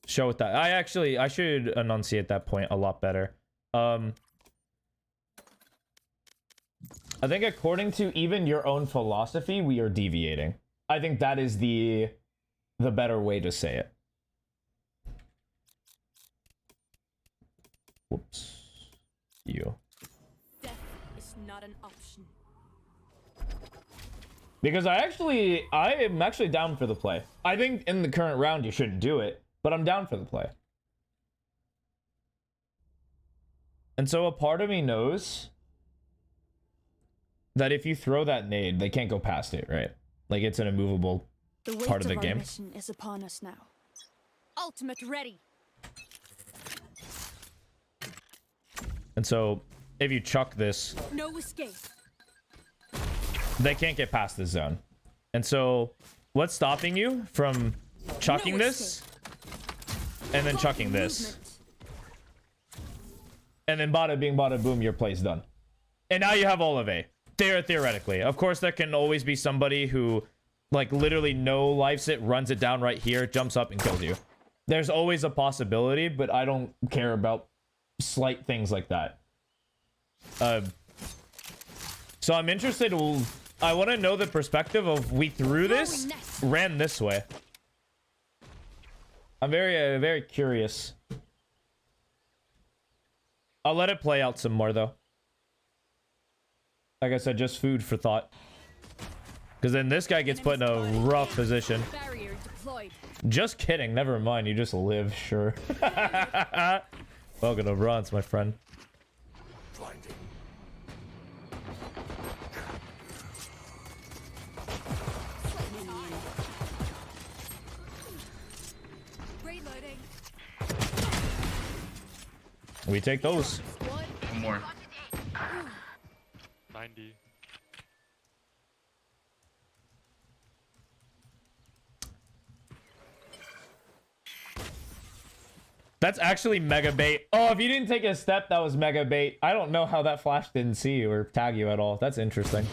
show it that. I should enunciate that point a lot better. I think according to even your own philosophy, we are deviating. I think that is the better way to say it. Whoops. You. Death is not an option. Because I am actually down for the play. I think in the current round you shouldn't do it, but I'm down for the play. And so a part of me knows that if you throw that nade, they can't go past it, right? Like it's an immovable part of the game. Mission is upon us now. Ultimate ready. And so if you chuck this, No escape. they can't get past this zone. And so what's stopping you from chucking this and then chucking this? And then bada bing bada boom, your play's done. And now you have all of A. Theoretically. Of course, there can always be somebody who, like, literally no lifes it, runs it down right here, jumps up and kills you. There's always a possibility, but I don't care about slight things like that. So I'm interested. I want to know the perspective of we threw this, ran this way. I'm very, very curious. I'll let it play out some more, though. Like I said, just food for thought. Because then this guy gets put in a rough position. Barrier deployed. Just kidding. Never mind. You just live. Sure. Welcome to bronze, my friend. Reloading. We take those. One more. 90. That's actually mega bait. Oh, if you didn't take a step, that was mega bait. I don't know how that flash didn't see you or tag you at all. That's interesting.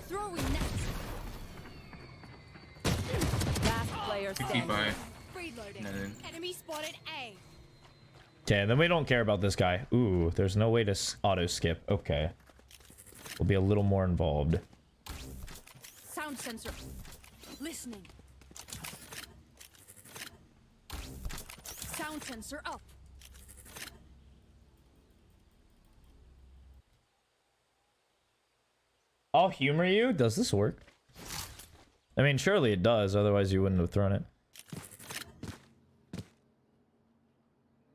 Throwing net. Last player standing. 55. Reloading. Nothing. Enemy spotted A. Okay, then we don't care about this guy. Ooh, there's no way to auto skip. Okay. We'll be a little more involved. Sound sensor. Listening. Sound sensor up. I'll humor you. Does this work? I mean, surely it does. Otherwise, you wouldn't have thrown it.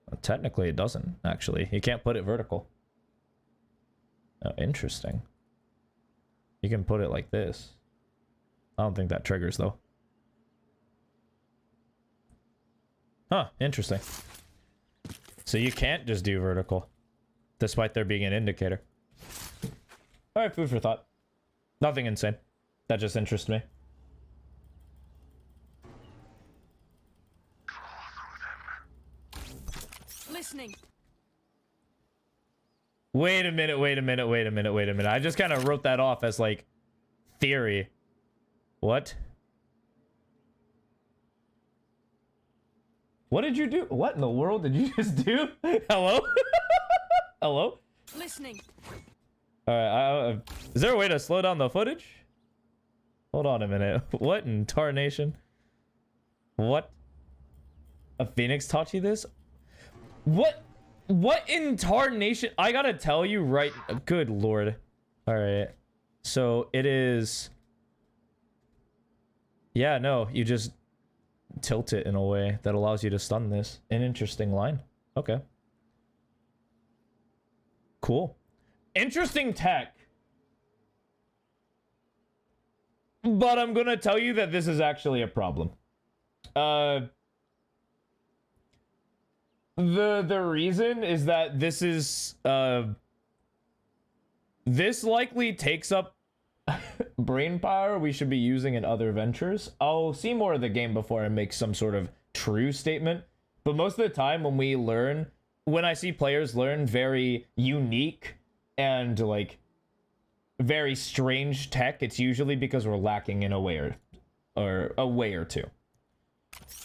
Well, technically, it doesn't, actually. You can't put it vertical. Oh, interesting. You can put it like this. I don't think that triggers, though. Huh, interesting. So you can't just do vertical, despite there being an indicator. Alright, food for thought. Nothing insane. That just interests me. Listening. Wait a minute, wait a minute, wait a minute, wait a minute. I just kind of wrote that off as, like, theory. What? What did you do? What in the world did you just do? Hello? Hello? Listening. Alright, is there a way to slow down the footage? Hold on a minute. What in tarnation? What? A Phoenix taught you this? What in tarnation? I gotta tell you right... Good lord. All right. So it is. Yeah, no, you just tilt it in a way that allows you to stun this. An interesting line. Okay. Cool. Interesting tech. But I'm gonna tell you that this is actually a problem. The reason is that this is this likely takes up brain power we should be using in other ventures. I'll see more of the game before I make some sort of true statement. But most of the time when I see players learn very unique and like very strange tech, it's usually because we're lacking in a way or two.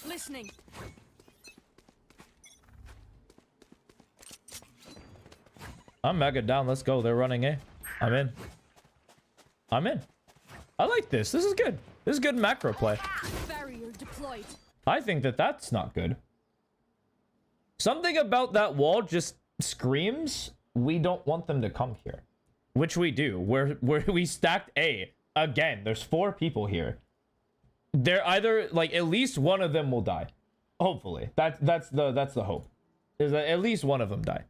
Listening. I'm mega down. Let's go. They're running A. I'm in. I'm in. I like this. This is good. This is good macro play. Barrier deployed. I think that that's not good. Something about that wall just screams we don't want them to come here. Which we do. We stacked A. Again, there's 4 people here. They're either like at least one of them will die. Hopefully. That's the hope. Is that at least one of them die.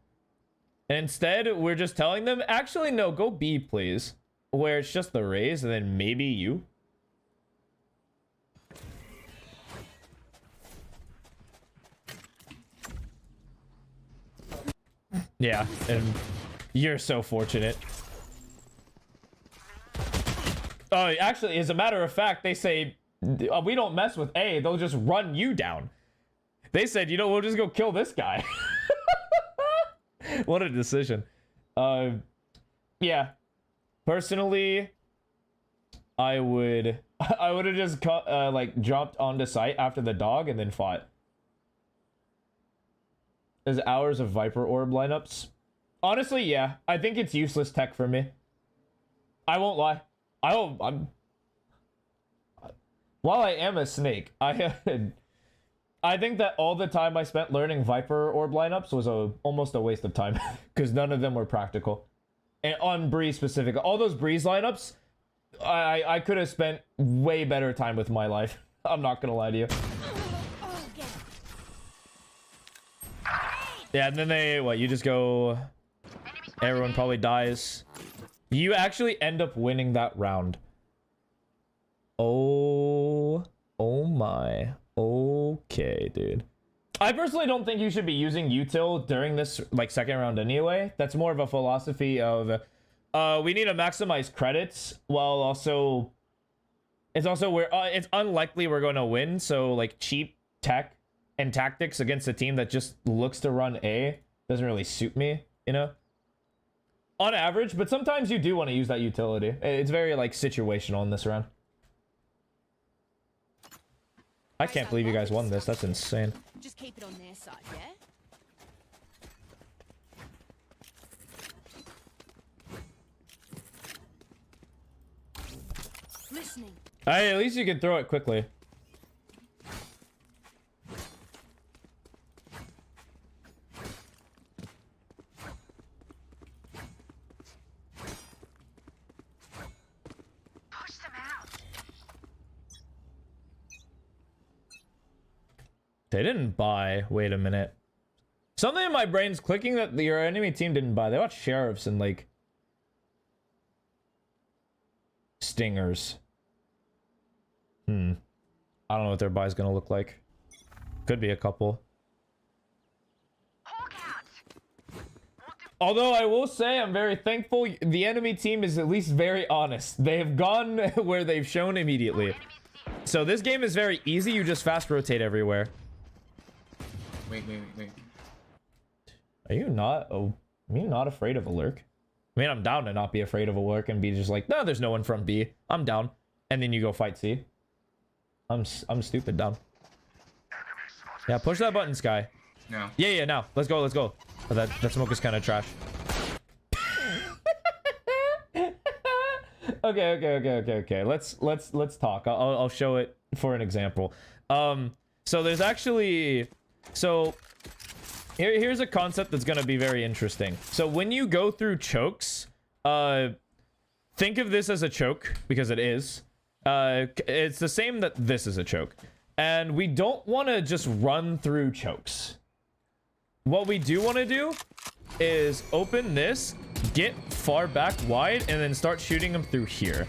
And instead, we're just telling them, actually no, go B please. Where it's just the Raze and then maybe you. Yeah, and you're so fortunate. Oh, actually, as a matter of fact, they say, we don't mess with A, they'll just run you down. They said, you know, we'll just go kill this guy. What a decision. Yeah. Personally, I would have just like dropped onto site after the dog and then fought. There's hours of Viper Orb lineups. Honestly, yeah. I think it's useless tech for me. I won't lie. While I am a snake, I think that all the time I spent learning Viper Orb lineups was almost a waste of time. Because none of them were practical. And on Breeze specifically. All those Breeze lineups, I could have spent way better time with my life. I'm not gonna lie to you. Yeah, and then you just go... Everyone probably dies. You actually end up winning that round. Oh my. Okay, dude. I personally don't think you should be using util during this like second round anyway. That's more of a philosophy of we need to maximize credits while also it's unlikely we're going to win, so like cheap tech and tactics against a team that just looks to run A doesn't really suit me, you know? On average, but sometimes you do want to use that utility. It's very like situational in this round. I can't believe you guys won this. That's insane. Just keep it on their side, yeah? Listening. At least you can throw it quickly. They didn't buy. Wait a minute. Something in my brain's clicking that your enemy team didn't buy. They bought sheriffs and like stingers. I don't know what their buy's gonna look like. Could be a couple. Although I will say I'm very thankful the enemy team is at least very honest. They have gone where they've shown immediately. So this game is very easy. You just fast rotate everywhere. Wait. Are you not afraid of a lurk? I mean, I'm down to not be afraid of a lurk and be just like, no, there's no one from B. I'm down. And then you go fight C. I'm stupid down. Yeah, push that button, Sky. No. Yeah, now. Let's go. Oh, that smoke is kind of trash. Okay. Let's talk. I'll show it for an example. So there's actually... So here's a concept that's gonna be very interesting. So when you go through chokes, think of this as a choke, because it is. It's the same that this is a choke. And we don't want to just run through chokes. What we do want to do is open this, get far back wide, and then start shooting them through here.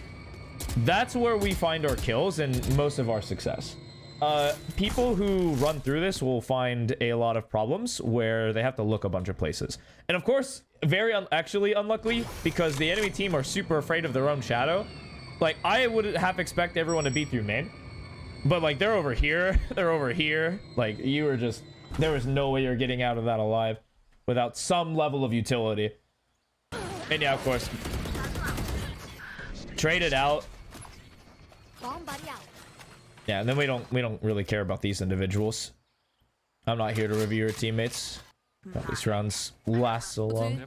That's where we find our kills and most of our success. People who run through this will find a lot of problems where they have to look a bunch of places. And of course, very actually unluckily, because the enemy team are super afraid of their own shadow. Like, I would half expect everyone to be through main. But, like, they're over here. They're over here. Like, you were just... There was no way you're getting out of that alive without some level of utility. And yeah, of course. Trade it out. Yeah, and then we don't really care about these individuals. I'm not here to review your teammates. But these rounds last so long.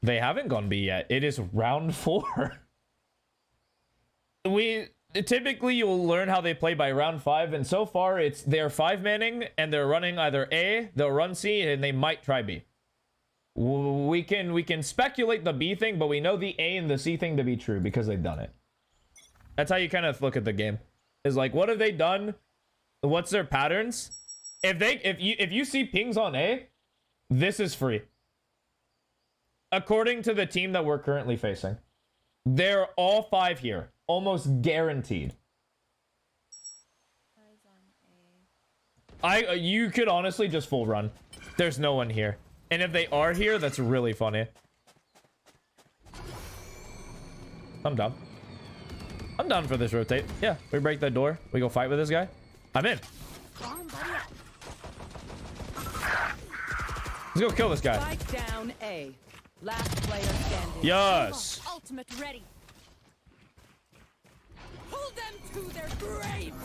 They haven't gone B yet. It is round 4. Typically you'll learn how they play by round 5, and so far they're 5-manning and they're running either A, they'll run C, and they might try B. We can speculate the B thing, but we know the A and the C thing to be true because they've done it. That's how you kind of look at the game. Is like, what have they done? What's their patterns? If you see pings on A, this is free. According to the team that we're currently facing. They're all 5 here. Almost guaranteed. You could honestly just full run. There's no one here. And if they are here, that's really funny. I'm down. I'm down for this rotate. Yeah, we break that door. We go fight with this guy. I'm in. Let's go kill this guy. Spike down A. Last player standing. Yes. Ultimate ready. Pull them to their graves.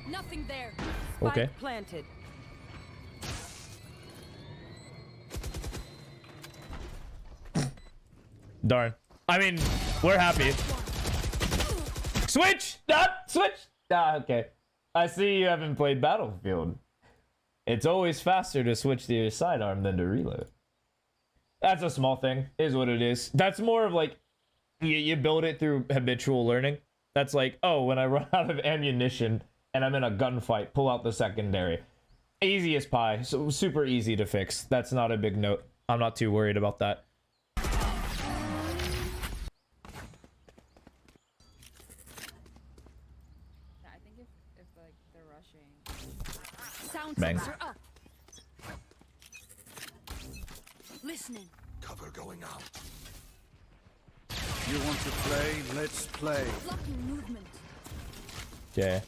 Nothing there. Okay. Spike planted. Darn. I mean, we're happy. Switch! Switch! Okay. I see you haven't played Battlefield. It's always faster to switch to your sidearm than to reload. That's a small thing. Is what it is. That's more of like, you build it through habitual learning. That's like, oh, when I run out of ammunition and I'm in a gunfight, pull out the secondary. Easy as pie. So super easy to fix. That's not a big note. I'm not too worried about that. Bang. Listening. Cover going out. You want to play? Let's play. Blocking movement. Yeah.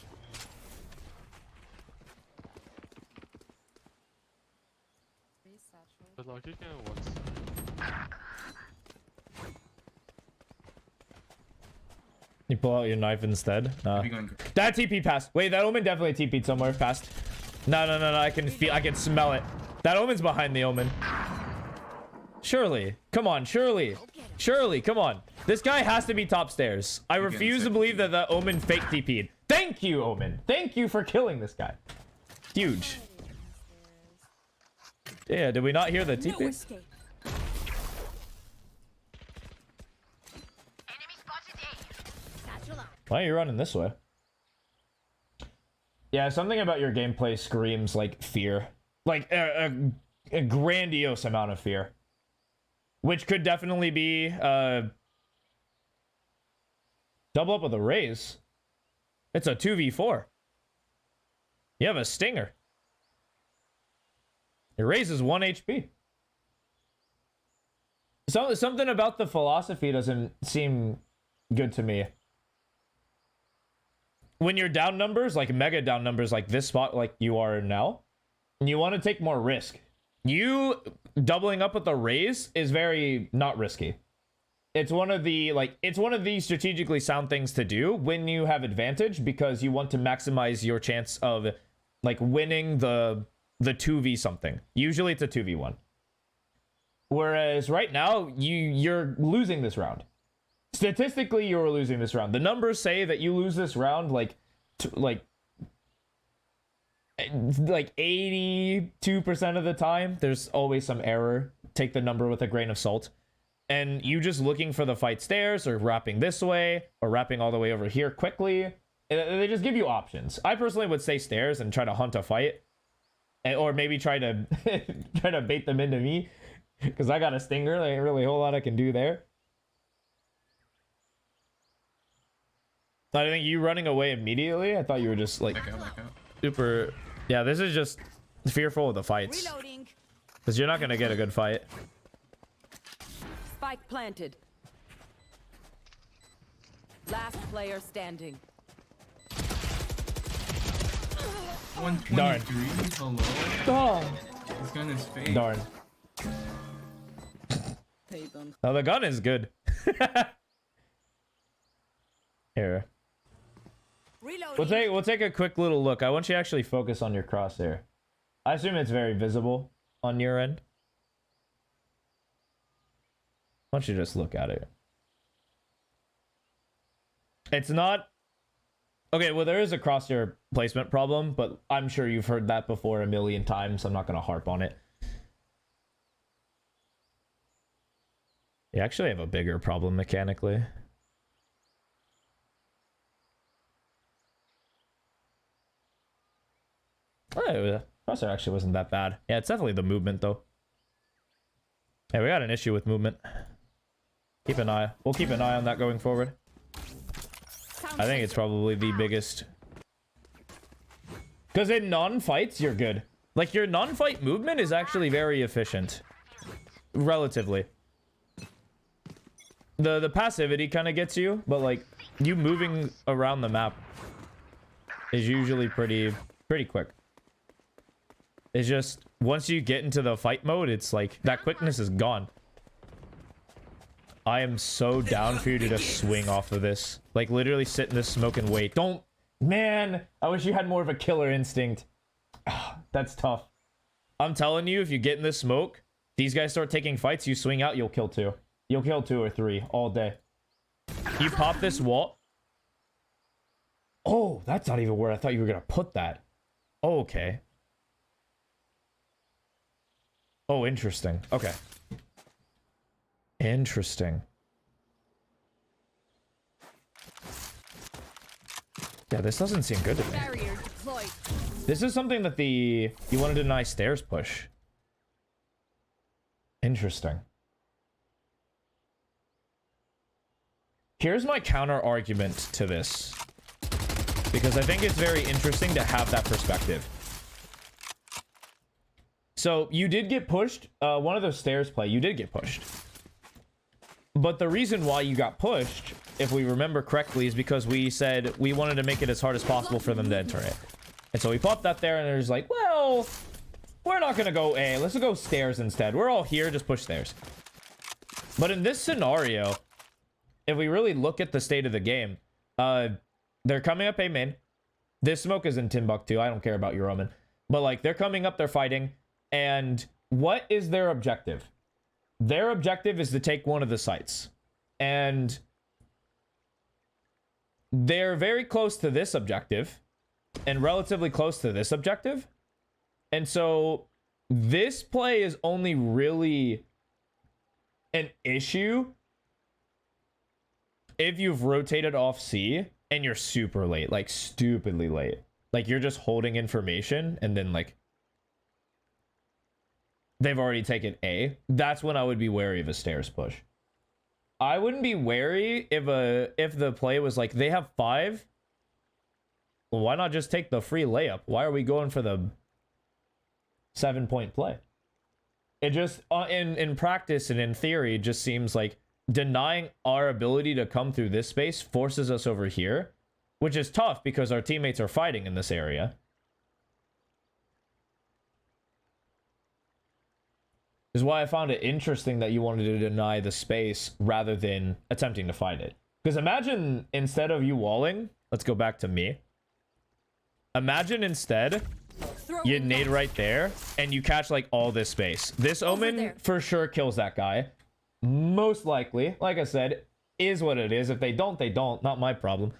You pull out your knife instead. That TP passed. Wait, that omen definitely TP'd somewhere past. No, I can smell it. That omen's behind the omen. Surely. Come on, surely. Surely, come on. This guy has to be top stairs. I refuse to believe that the omen fake TP'd. Thank you, omen. Thank you for killing this guy. Huge. Yeah, did we not hear the TP? Why are you running this way? Yeah, something about your gameplay screams like fear. Like a grandiose amount of fear. Which could definitely be double up with a raise. It's a 2v4. You have a stinger. Your raise is 1 HP. Something about the philosophy doesn't seem good to me. When you're down numbers, like mega down numbers like this spot like you are now, and you want to take more risk. You doubling up with the raise is very not risky. It's one of the strategically sound things to do when you have advantage, because you want to maximize your chance of like winning the 2v something. Usually it's a 2v1. Whereas right now you're losing this round. Statistically, you're losing this round. The numbers say that you lose this round like 82% of the time. There's always some error take the number with a grain of salt. And you just looking for the fight stairs or wrapping this way or wrapping all the way over here quickly. They just give you options. I personally would say stairs and try to hunt a fight. Or maybe try to try to bait them into me. Because I got a stinger. There ain't really a whole lot I can do there. I think you running away immediately. I thought you were just like Back out. super. Yeah, this is just fearful of the fights. Reloading. Because you're not going to get a good fight. Spike planted. Last player standing. 123. Hello. Oh. This gun is fake. Darn. Oh, the gun is good. Here. Reloading. We'll take a quick little look. I want you to actually focus on your crosshair. I assume it's very visible on your end. Why don't you just look at it? It's not... Okay, well, there is a crosshair placement problem, but I'm sure you've heard that before a million times. I'm not going to harp on it. You actually have a bigger problem mechanically. Oh, the crosshair actually wasn't that bad. Yeah, it's definitely the movement, though. Hey, we got an issue with movement. Keep an eye. We'll keep an eye on that going forward. I think it's probably the biggest. Because in non-fights, you're good. Like, your non-fight movement is actually very efficient. Relatively. The passivity kind of gets you, but, like, you moving around the map is usually pretty quick. It's just, once you get into the fight mode, it's like, that quickness is gone. I am so down for you to just swing off of this. Like, literally sit in this smoke and wait. Don't... Man, I wish you had more of a killer instinct. That's tough. I'm telling you, if you get in this smoke, these guys start taking fights, you swing out, you'll kill 2. You'll kill 2 or 3 all day. You pop this wall. Oh, that's not even where I thought you were going to put that. Oh, okay. Oh, interesting. Okay. Interesting. Yeah, this doesn't seem good to me. Barrier deployed. This is something that you want to deny stairs push. Interesting. Here's my counter argument to this. Because I think it's very interesting to have that perspective. So, you did get pushed. One of those stairs play, you did get pushed. But the reason why you got pushed, if we remember correctly, is because we said we wanted to make it as hard as possible for them to enter it. And so we popped that there, and it was like, well, we're not going to go A. Let's go stairs instead. We're all here, just push stairs. But in this scenario, if we really look at the state of the game, they're coming up A main. This smoke is in Timbuktu. I don't care about your Omen. But, like, they're coming up, they're fighting. And what is their objective? Their objective is to take one of the sites. And they're very close to this objective. And relatively close to this objective. And so this play is only really an issue if you've rotated off C and you're super late. Like, stupidly late. Like, you're just holding information and then, like, they've already taken A. That's when I would be wary of a stairs push. I wouldn't be wary if the play was like, they have 5. Well, why not just take the free layup? Why are we going for the 7-point play? It just, in practice and in theory, it just seems like denying our ability to come through this space forces us over here, which is tough because our teammates are fighting in this area. Is why I found it interesting that you wanted to deny the space rather than attempting to find it. Because imagine instead of you walling, let's go back to me. Imagine instead you nade right there and you catch like all this space. This Omen for sure kills that guy. Most likely, like I said, is what it is. If they don't, they don't. Not my problem.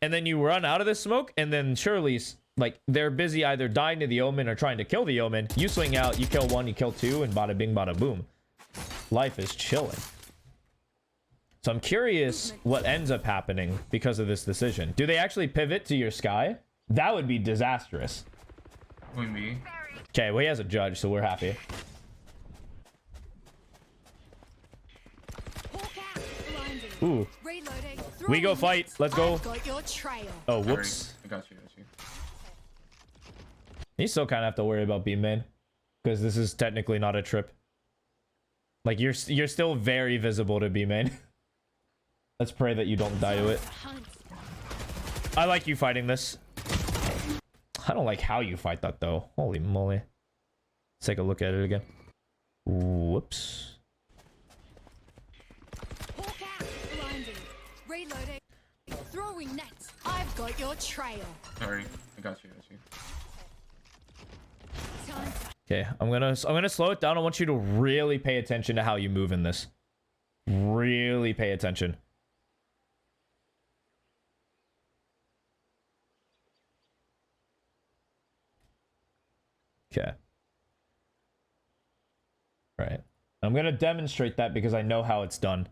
And then you run out of this smoke and then surely... Like, they're busy either dying to the Omen or trying to kill the Omen. You swing out, you kill 1, you kill 2, and bada bing, bada boom. Life is chilling. So I'm curious what ends up happening because of this decision. Do they actually pivot to your Sky? That would be disastrous. Point B. Okay, well, he has a judge, so we're happy. Ooh. We go fight. Let's go. Oh, whoops. I got you. Got you. You still kind of have to worry about B main, because this is technically not a trip. Like, you're still very visible to B main. Let's pray that you don't die to it. I like you fighting this. I don't like how you fight that, though. Holy moly. Let's take a look at it again. Whoops. Reloading. Throwing net. I've got your trail. Sorry. I got you. Okay, I'm gonna slow it down. I want you to really pay attention to how you move in this. Really pay attention. Okay. Right. I'm gonna demonstrate that because I know how it's done.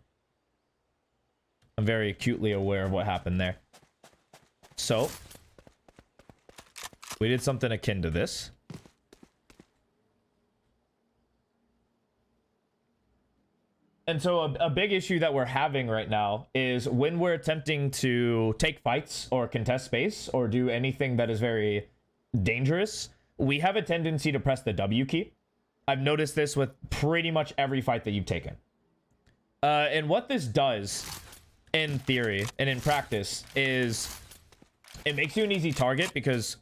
I'm very acutely aware of what happened there. So, we did something akin to this. And so a big issue that we're having right now is when we're attempting to take fights or contest space or do anything that is very dangerous, we have a tendency to press the W key. I've noticed this with pretty much every fight that you've taken. And what this does in theory and in practice is it makes you an easy target because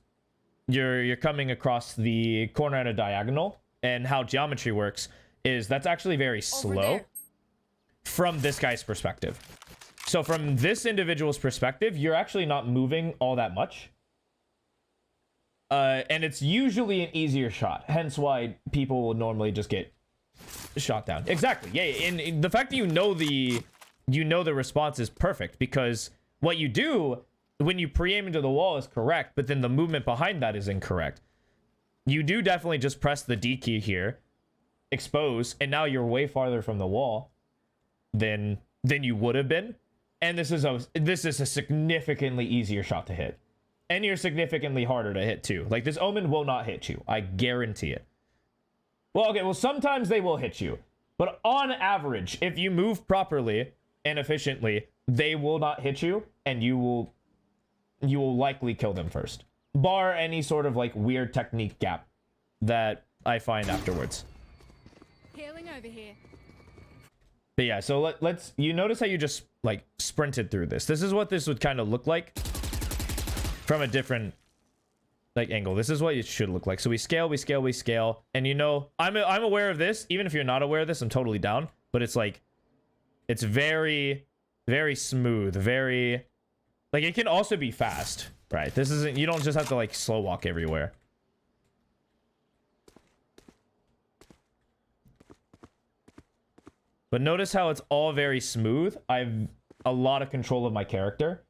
you're coming across the corner at a diagonal, and how geometry works is that's actually very slow from this guy's perspective. So from this individual's perspective, you're actually not moving all that much. And it's usually an easier shot, hence why people will normally just get shot down. Exactly. Yeah, and the fact that you know the response is perfect, because what you do when you pre-aim into the wall is correct, but then the movement behind that is incorrect. You do definitely just press the D key here, expose, and now you're way farther from the wall than you would have been. And this is a significantly easier shot to hit. And you're significantly harder to hit too. Like, this Omen will not hit you. I guarantee it. Well, okay, well, sometimes they will hit you. But on average, if you move properly and efficiently, they will not hit you, and you will likely kill them first. Bar any sort of, like, weird technique gap that I find afterwards. Healing over here. But yeah, so let's... You notice how you just, like, sprinted through this. This is what this would kind of look like from a different, like, angle. This is what it should look like. So we scale, we scale, we scale. And, you know, I'm aware of this. Even if you're not aware of this, I'm totally down. But it's, like... It's very, very smooth. Very... Like, it can also be fast, right? This isn't... You don't just have to, like, slow walk everywhere. But notice how it's all very smooth. I've a lot of control of my character.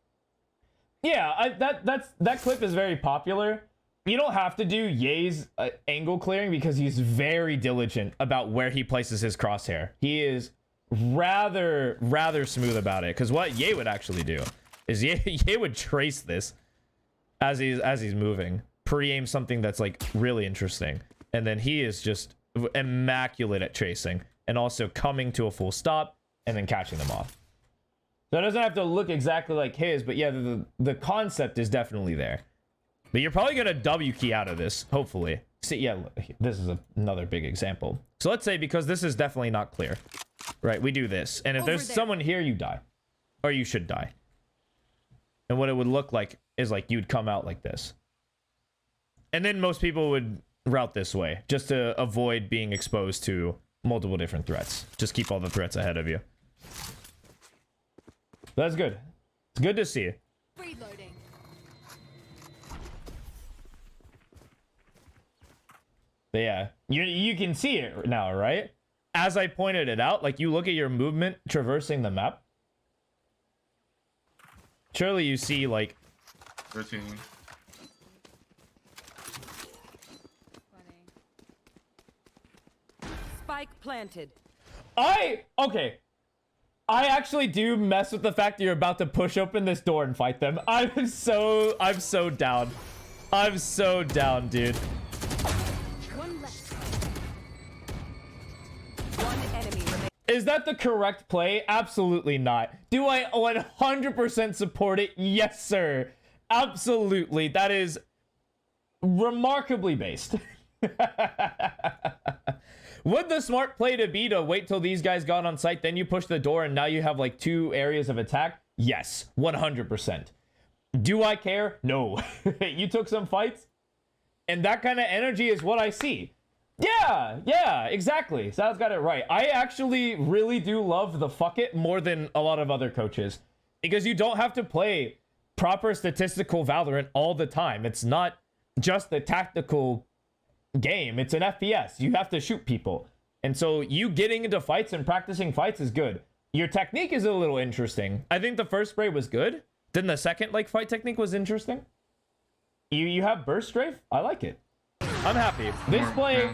Yeah, that clip is very popular. You don't have to do Ye's angle clearing because he's very diligent about where he places his crosshair. He is rather smooth about it. Because what Ye would actually do is Ye would trace this as he's moving, pre-aim something that's like really interesting, and then he is just immaculate at tracing and also coming to a full stop and then catching them off. So it doesn't have to look exactly like his, but yeah, the concept is definitely there. But you're probably gonna W key out of this, hopefully. See, yeah, this is another big example. So let's say, because this is definitely not clear, right? We do this, and if there's someone here, you die, or you should die. And what it would look like is like you'd come out like this, and then most people would route this way just to avoid being exposed to multiple different threats. Just keep all the threats ahead of you. That's good. It's good to see. Reloading. But yeah, you can see it now, right? As I pointed it out, like, you look at your movement traversing the map. Surely you see, like... Rotating. Spike planted. Okay. I actually do mess with the fact that you're about to push open this door and fight them. I'm so down. I'm so down, dude. One left. One enemy remaining. Is that the correct play? Absolutely not. Do I 100% support it? Yes, sir. Absolutely. That is remarkably based. Would the smart play to be to wait till these guys got on site, then you push the door, and now you have like 2 areas of attack? Yes, 100%. Do I care? No. You took some fights, and that kind of energy is what I see. Yeah, exactly. Sal's got it right. I actually really do love the fuck it more than a lot of other coaches, because you don't have to play proper statistical Valorant all the time. It's not just the tactical game. It's an FPS. You have to shoot people. And so you getting into fights and practicing fights is good. Your technique is a little interesting. I think the first spray was good. Then the second like fight technique was interesting. You have burst strafe? I like it. I'm happy. This play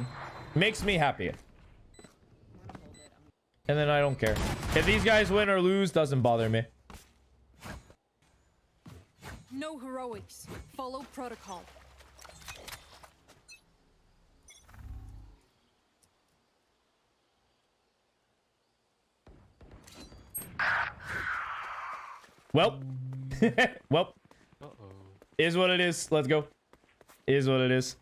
makes me happy. And then I don't care. If these guys win or lose, doesn't bother me. No heroics. Follow protocol. Well. Well. Uh-oh. Is what it is. Let's go. Is what it is.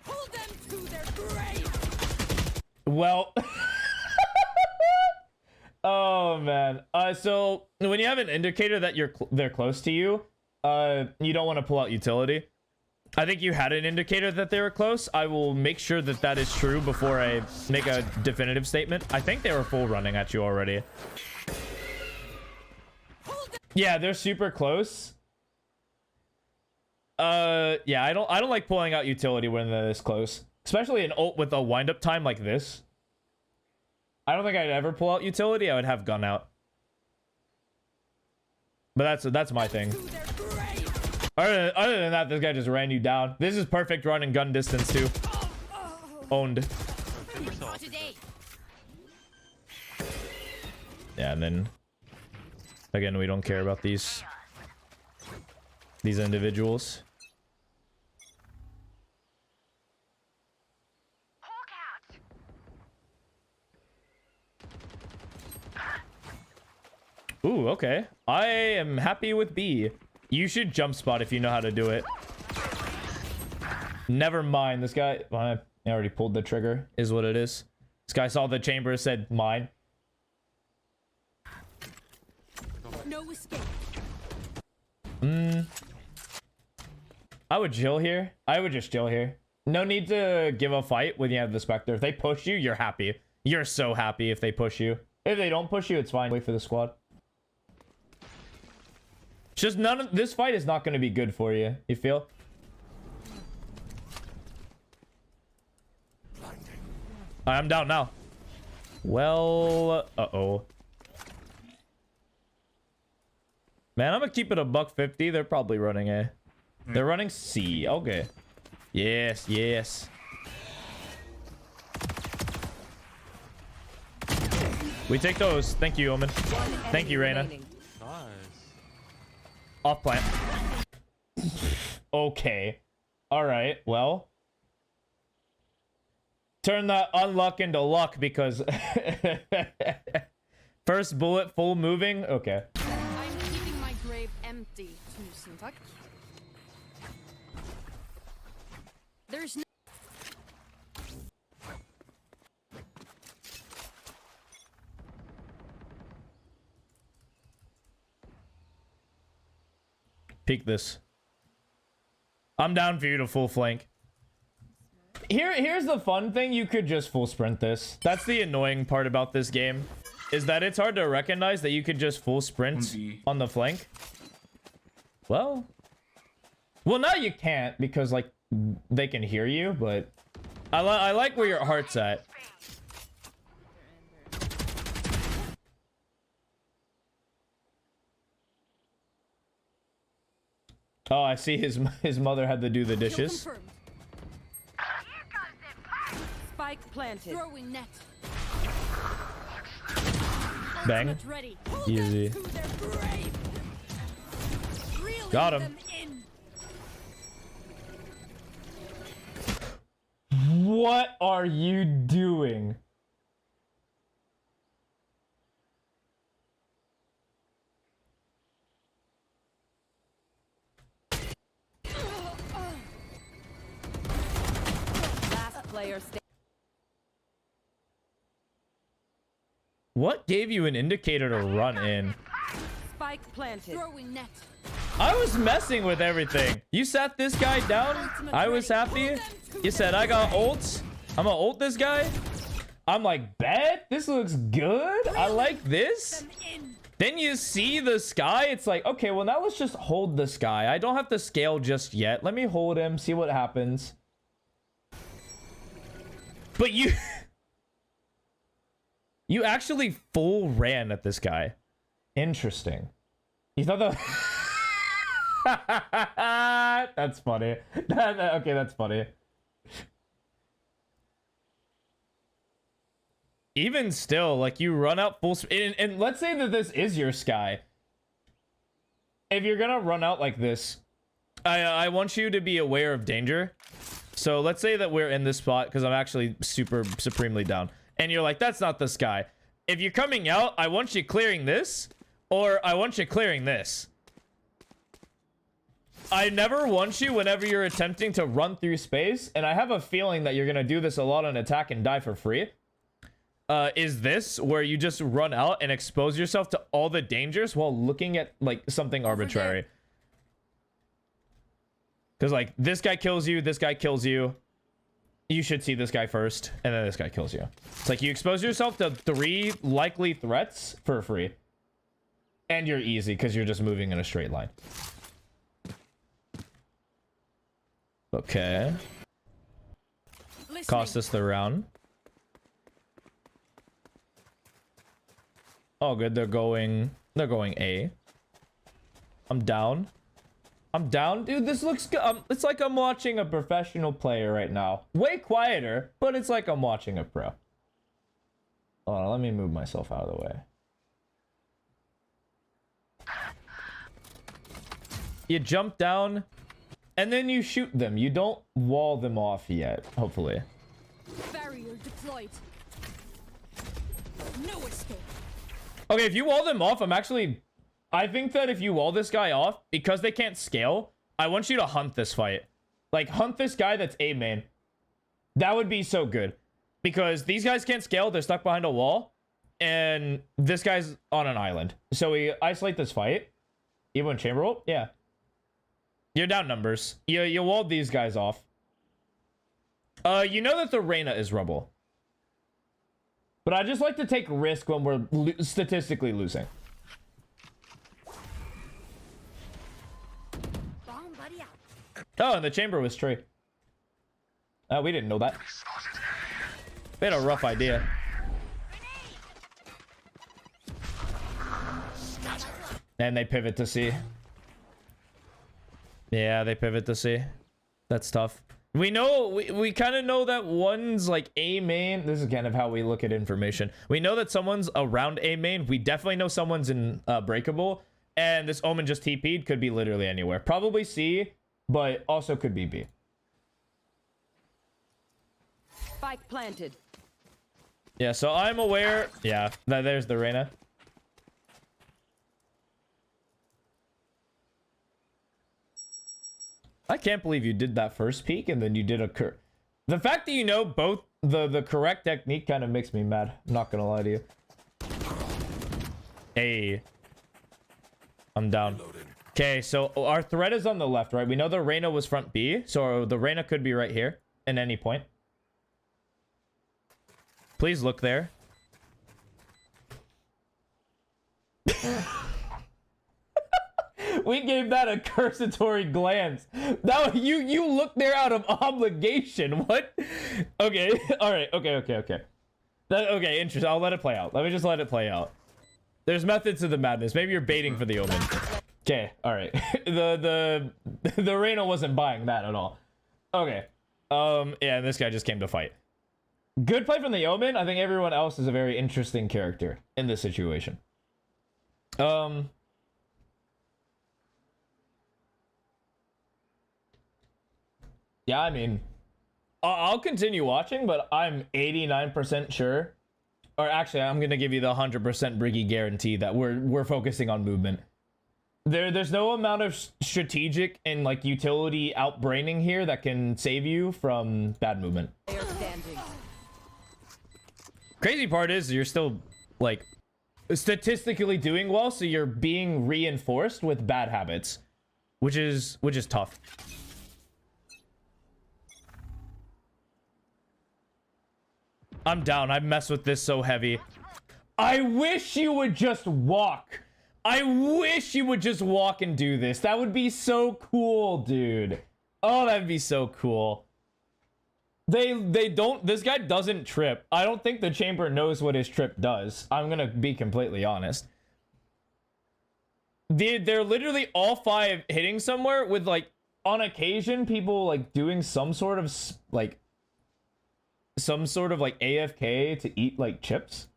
Hold them to their grave. Well. Oh man. So when you have an indicator that they're close to you, you don't want to pull out utility. I think you had an indicator that they were close. I will make sure that that is true before I make a definitive statement. I think they were full running at you already. Yeah, they're super close. Yeah, I don't like pulling out utility when they're this close, especially an ult with a wind-up time like this. I don't think I'd ever pull out utility. I would have gun out. But that's my thing. Other than that, this guy just ran you down. This is perfect run and gun distance too. Owned. Yeah, and then again, we don't care about these individuals. Ooh, okay. I am happy with B. You should jump spot if you know how to do it. Never mind. This guy... Well, I already pulled the trigger, is what it is. This guy saw the chamber, said, mine. No escape. I would chill here. I would just chill here. No need to give a fight when you have the Spectre. If they push you, you're happy. You're so happy if they push you. If they don't push you, it's fine. Wait for the squad. Just none of this fight is not going to be good for you. You feel? I'm down now. Well, uh-oh. Man, I'm gonna keep it a $150. They're probably running A. They're running C. Okay. Yes, yes. We take those. Thank you, Omen. Thank you, Reyna. Nice. Off plant. Okay. All right. Well. Turn that unluck into luck because first bullet full moving. Okay. I'm keeping my grave empty. Tusen tack. There's no... Peek this. I'm down for you to full flank. Here's the fun thing. You could just full sprint this. That's the annoying part about this game, is that it's hard to recognize that you could just full sprint on the flank. Well, now you can't because like they can hear you, but I like where your heart's at. Oh, I see his mother had to do the dishes. Confirmed. Spike planted. Throwing net. Bang. Ultimate ready. Hold Easy. them to their grave. Reeling Got him. them in. What are you doing? Last player standing. What gave you an indicator to run in? Spike planted. Throwing net. I was messing with everything. You sat this guy down. I was happy. You said I got ults. I'm gonna ult this guy. I'm like, bet this looks good. I like this. Them in. Then you see the sky. It's like, okay, well now let's just hold the sky. I don't have to scale just yet. Let me hold him, see what happens. But you you actually full ran at this guy. Interesting. You thought that that's funny. Okay, that's funny. Even still, like, you run out full speed, and let's say that this is your sky. If you're gonna run out like this, I want you to be aware of danger. So let's say that we're in this spot, because I'm actually supremely down. And you're like, that's not the sky. If you're coming out, I want you clearing this, or I want you clearing this. I never want you whenever you're attempting to run through space, and I have a feeling that you're gonna do this a lot on attack and die for free. Is this where you just run out and expose yourself to all the dangers while looking at like something arbitrary? Because like this guy kills you, this guy kills you. You should see this guy first, and then this guy kills you. It's like you expose yourself to 3 likely threats for free. And you're easy because you're just moving in a straight line. Okay. Listening. Cost us the round. Oh, good. They're going A. I'm down. I'm down. Dude, this looks good. It's like I'm watching a professional player right now. Way quieter, but it's like I'm watching a pro. Hold on, let me move myself out of the way. You jump down, and then you shoot them. You don't wall them off yet, hopefully. Barrier deployed. No escape. Okay, if you wall them off, I think that if you wall this guy off, because they can't scale, I want you to hunt this fight. Like, hunt this guy that's A main. That would be so good. Because these guys can't scale, they're stuck behind a wall, and this guy's on an island. So we isolate this fight. Even in chamber ult? Yeah. You're down numbers. You walled these guys off. You know that the Reyna is rubble. But I just like to take risk when we're statistically losing. Oh, and the chamber was tree. Oh, we didn't know that. We had a rough idea. And they pivot to C. Yeah, they pivot to C. That's tough. We know, we kind of know that one's like A main. This is kind of how we look at information. We know that someone's around A main. We definitely know someone's in breakable. And this Omen just TP'd. Could be literally anywhere. Probably C, but also could be B. Spike planted. Yeah, so I'm aware. Yeah, there's the Reyna. I can't believe you did that first peek and then you did a the fact that you know both the correct technique kind of makes me mad. I'm not gonna lie to you. Hey. I'm down. Okay, so our threat is on the left, right? We know the Reyna was front B, so the Reyna could be right here at any point. Please look there. We gave that a cursory glance. That you looked there out of obligation. What? Okay. All right. Okay. Okay. Interesting. I'll let it play out. Let me just let it play out. There's methods to the madness. Maybe you're baiting for the Omen. Okay, all right. the Reyna wasn't buying that at all. Okay. Yeah, this guy just came to fight. Good play from the Omen. I think everyone else is a very interesting character in this situation. Yeah, I mean, I'll continue watching, but I'm 89% sure, or actually, I'm gonna give you the 100% Briggy guarantee that we're focusing on movement. There's no amount of strategic and like utility outbraining here that can save you from bad movement. Crazy part is you're still like statistically doing well, so you're being reinforced with bad habits, which is tough. I'm down. I mess with this so heavy. I wish you would just walk. I wish you would just walk and do this. That would be so cool, dude. Oh, that'd be so cool. They don't, this guy doesn't trip. I don't think the chamber knows what his trip does. I'm gonna be completely honest. They're literally all 5 hitting somewhere with like, on occasion, people like doing some sort of like AFK to eat like chips.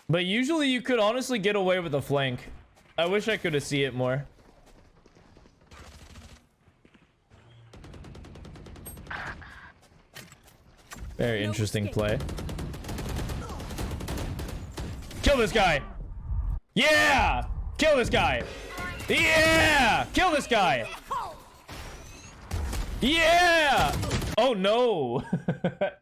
But usually you could honestly get away with a flank. I wish I could have seen it more. Very interesting play. Kill this guy. Yeah! Kill this guy. Yeah! Kill this guy. Yeah! Oh no.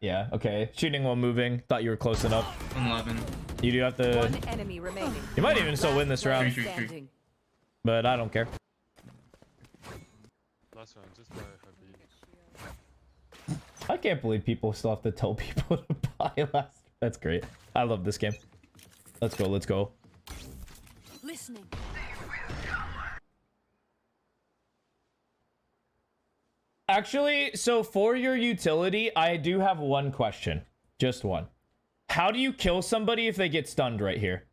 Yeah, okay. Shooting while moving. Thought you were close enough. 11. You do have to. One enemy remaining. You might even still win this round. But I don't care. Last round, just buy I can't believe people still have to tell people to buy last. That's great. I love this game. Let's go, let's go. Listening. Actually, so for your utility, I do have one question. Just one. How do you kill somebody if they get stunned right here?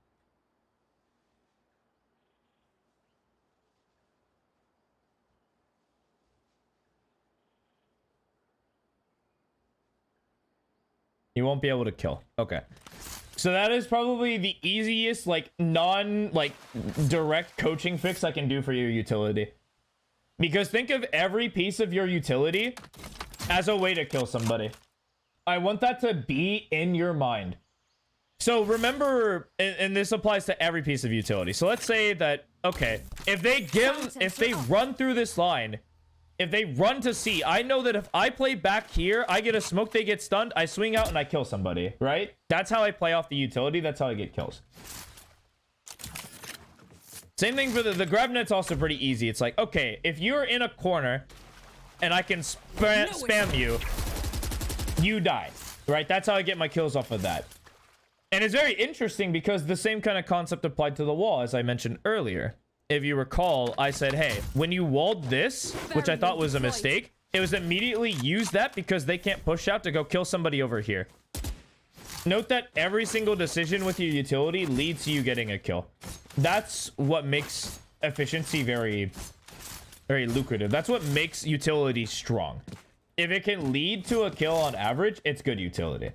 You won't be able to kill. Okay. So that is probably the easiest, like, direct coaching fix I can do for your utility. Because think of every piece of your utility as a way to kill somebody. I want that to be in your mind. So remember, and this applies to every piece of utility. So let's say that, okay, if they run through this line, if they run to C, I know that if I play back here, I get a smoke, they get stunned, I swing out and I kill somebody, right? That's how I play off the utility. That's how I get kills. Same thing for the grab net's also pretty easy. It's like, okay, if you're in a corner and I can spam you, you die, right? That's how I get my kills off of that. And it's very interesting because the same kind of concept applied to the wall, as I mentioned earlier. If you recall, I said, hey, when you walled this, which I thought was a mistake, it was immediately use that because they can't push out to go kill somebody over here. Note that every single decision with your utility leads to you getting a kill. That's what makes efficiency very, very lucrative. That's what makes utility strong. If it can lead to a kill on average, it's good utility.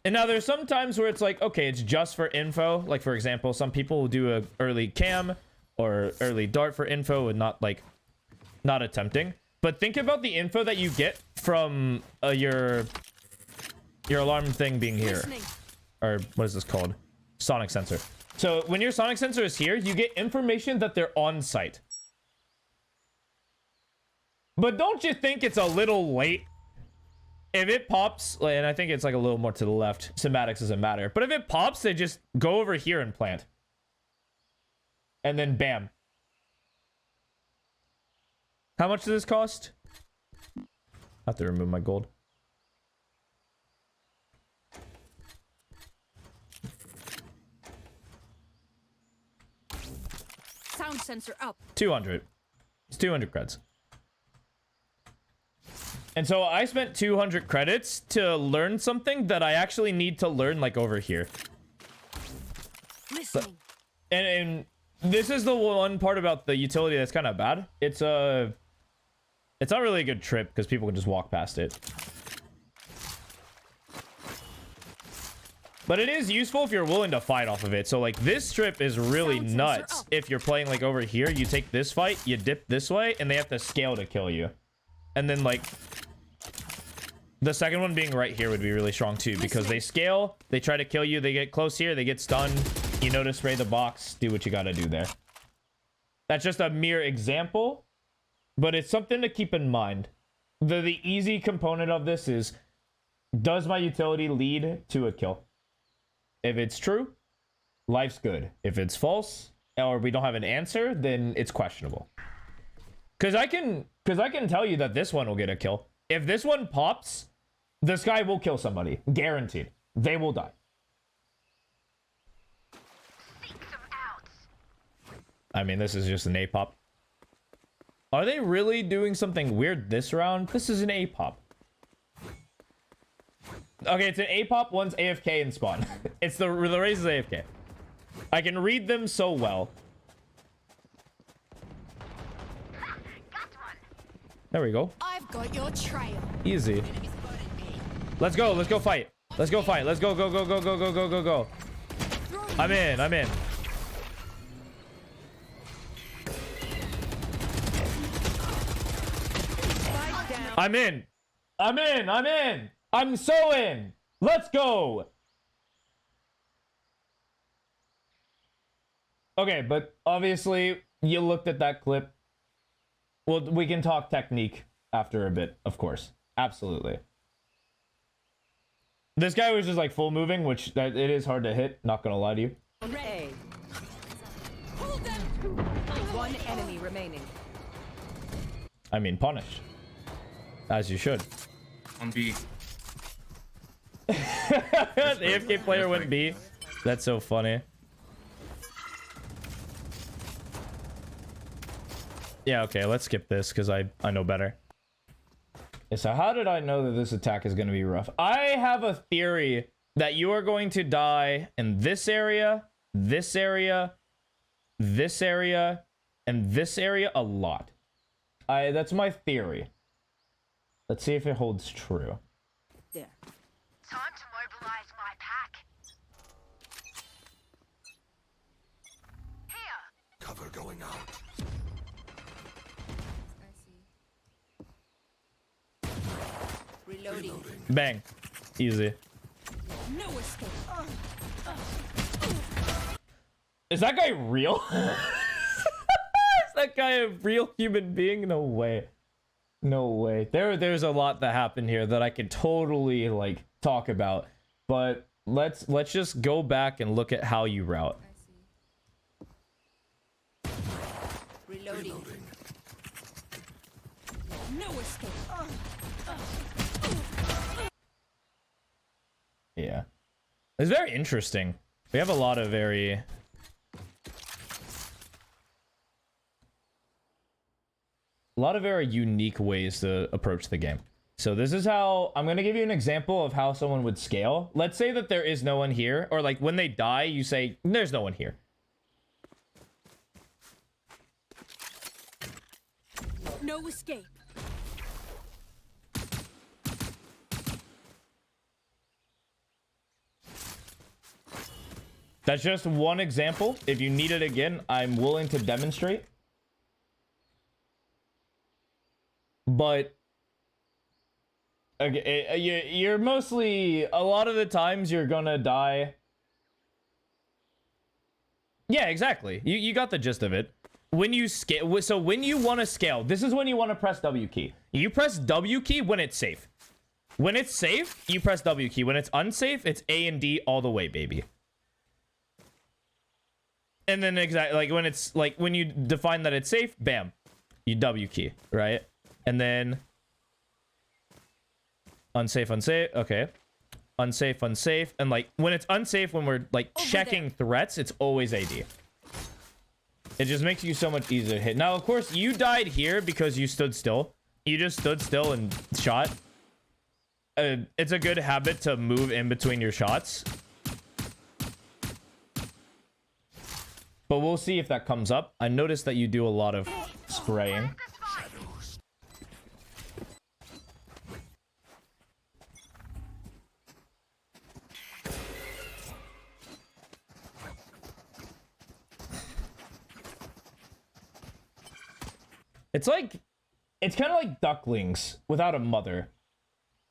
And now there's some times where it's like, okay, it's just for info. Like, for example, some people will do a early cam or early dart for info and not attempting. But think about the info that you get from your alarm thing being here. Or what is this called? Sonic sensor. So when your sonic sensor is here, you get information that they're on site. But don't you think it's a little late? If it pops, and I think it's like a little more to the left, semantics doesn't matter. But if it pops, they just go over here and plant. And then bam. How much does this cost? I have to remove my gold. Sound sensor up. 200. It's 200 creds. And so I spent 200 credits to learn something that I actually need to learn like over here. Listening. And this is the one part about the utility that's kind of bad. It's not really a good trip because people can just walk past it. But it is useful if you're willing to fight off of it. So like this strip is really Sound sensor nuts. up. If you're playing like over here, you take this fight, you dip this way, and they have to scale to kill you. And then like the second one being right here would be really strong too, because they scale, they try to kill you, they get close here, they get stunned. You know to spray the box, do what you gotta do there. That's just a mere example, but it's something to keep in mind. The easy component of this is, does my utility lead to a kill? If it's true, life's good. If it's false, or we don't have an answer, then it's questionable. Because I can tell you that this one will get a kill. If this one pops, this guy will kill somebody. Guaranteed. They will die. I mean, this is just an A-pop. Are they really doing something weird this round? This is an A-pop. Okay, it's an A-pop, one's AFK and spawn. It's the raise is AFK. I can read them so well. There we go. I've got your trail. Easy. Let's go fight. Let's go fight. Let's go, go, go, go, go, go, go, go, go. I'm in. I'm so in. Let's go. Okay, but obviously you looked at that clip. Well, we can talk technique after a bit, of course. Absolutely. This guy was just like full moving, which it is hard to hit. Not gonna lie to you. A. Hold them. One enemy remaining. I mean, punish. As you should. On B. The AFK player went B. That's so funny. Yeah, okay, let's skip this because I know better. Yeah, so how did I know that this attack is going to be rough? I have a theory that you are going to die in this area, this area, this area, and this area a lot. That's my theory. Let's see if it holds true. There. Time to mobilize my pack. Here. Cover going out. Reloading. Bang. Easy. No escape. Is that guy real? Is that guy a real human being? No way. No way. There's a lot that happened here that I could totally like talk about, but let's just go back and look at how you route. Reloading. No escape. Yeah. It's very interesting. We have a lot of very unique ways to approach the game. So this is how I'm going to give you an example of how someone would scale. Let's say that there is no one here, or like when they die, you say, there's no one here. No escape. That's just one example. If you need it again, I'm willing to demonstrate. But okay, you're mostly, a lot of the times you're gonna die. Yeah, exactly. You got the gist of it. When you scale, so when you want to scale, this is when you want to press W key. You press W key when it's safe. When it's safe, you press W key. When it's unsafe, it's A and D all the way, baby. And then exactly like when it's like when you define that it's safe, bam, you W key, right? And then unsafe, okay. Unsafe, and like when it's unsafe, when we're like checking threats, it's always AD. It just makes you so much easier to hit. Now, of course, you died here because you stood still. You just stood still and shot. It's a good habit to move in between your shots. but we'll see if that comes up. I noticed that you do a lot of spraying. It's like, it's kind of like ducklings without a mother,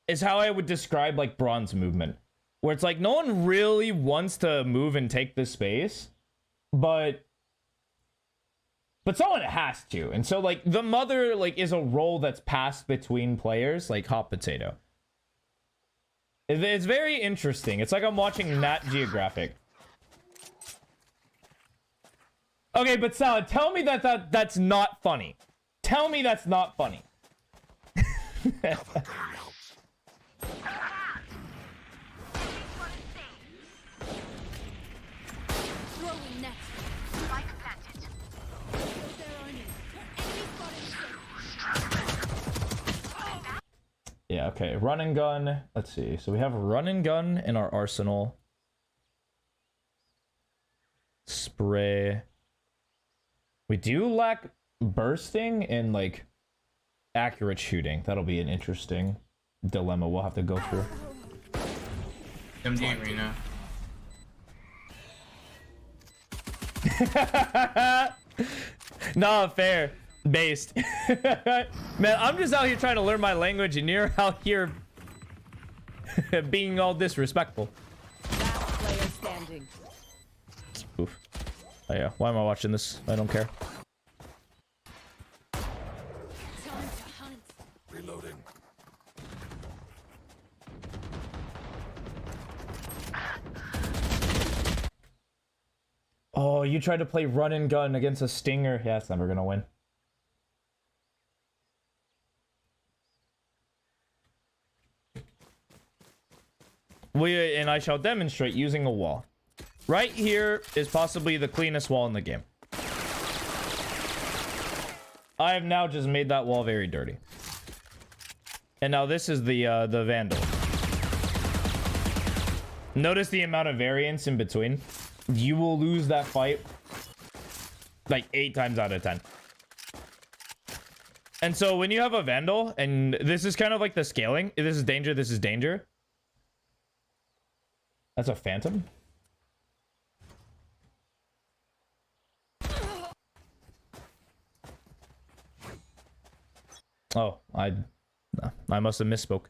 is how I would describe like bronze movement, where it's like no one really wants to move and take this space, but someone has to. And so like the mother like is a role that's passed between players, like hot potato. It's very interesting. It's like I'm watching Nat Geographic. Okay, but Salad, tell me that's not funny. Tell me that's not funny. Throwing next. Spike planted. Yeah, okay. Run and gun. Let's see. So we have a run and gun in our arsenal. Spray. We do lack bursting and like accurate shooting. That'll be an interesting dilemma we'll have to go through. MD arena. Nah, fair. Based. Man, I'm just out here trying to learn my language and you're out here being all disrespectful. Last player standing. Oof. Oh yeah, why am I watching this? I don't care. Time to hunt. Reloading. Oh, you tried to play run and gun against a stinger. Yeah, it's never gonna win. And I shall demonstrate using a wall. Right here is possibly the cleanest wall in the game. I have now just made that wall very dirty. And now this is the Vandal. Notice the amount of variance in between. You will lose that fight like 8 times out of 10. And so when you have a Vandal, and this is kind of like the scaling. This is danger, this is danger. That's a Phantom? Oh, I must have misspoke.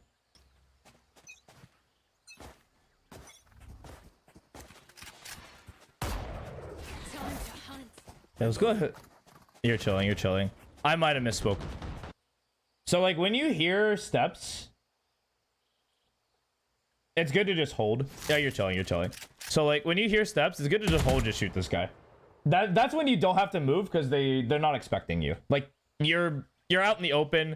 Yeah, let's go ahead. You're chilling, you're chilling. I might have misspoke. So like when you hear steps, it's good to just hold. Yeah, you're chilling, you're chilling. So like when you hear steps, it's good to just hold, just shoot this guy. That's when you don't have to move because they're not expecting you. Like you're out in the open.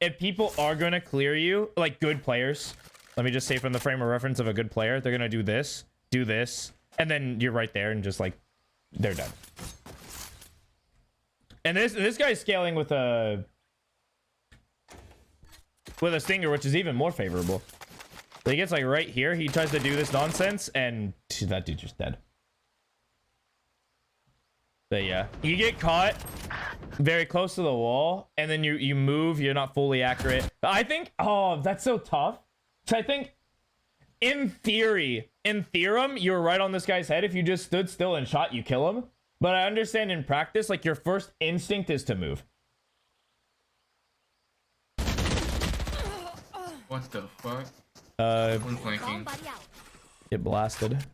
If people are gonna clear you, like good players, let me just say from the frame of reference of a good player, they're gonna do this, and then you're right there and just like they're done. And this guy's scaling with a stinger, which is even more favorable. So he gets like right here, he tries to do this nonsense, and that dude's just dead. But yeah, you get caught very close to the wall, and then you move, you're not fully accurate. I think, oh, that's so tough. So I think in theorem, you're right on this guy's head. If you just stood still and shot, you kill him. But I understand in practice, like your first instinct is to move. What the fuck? One flanking. Get blasted.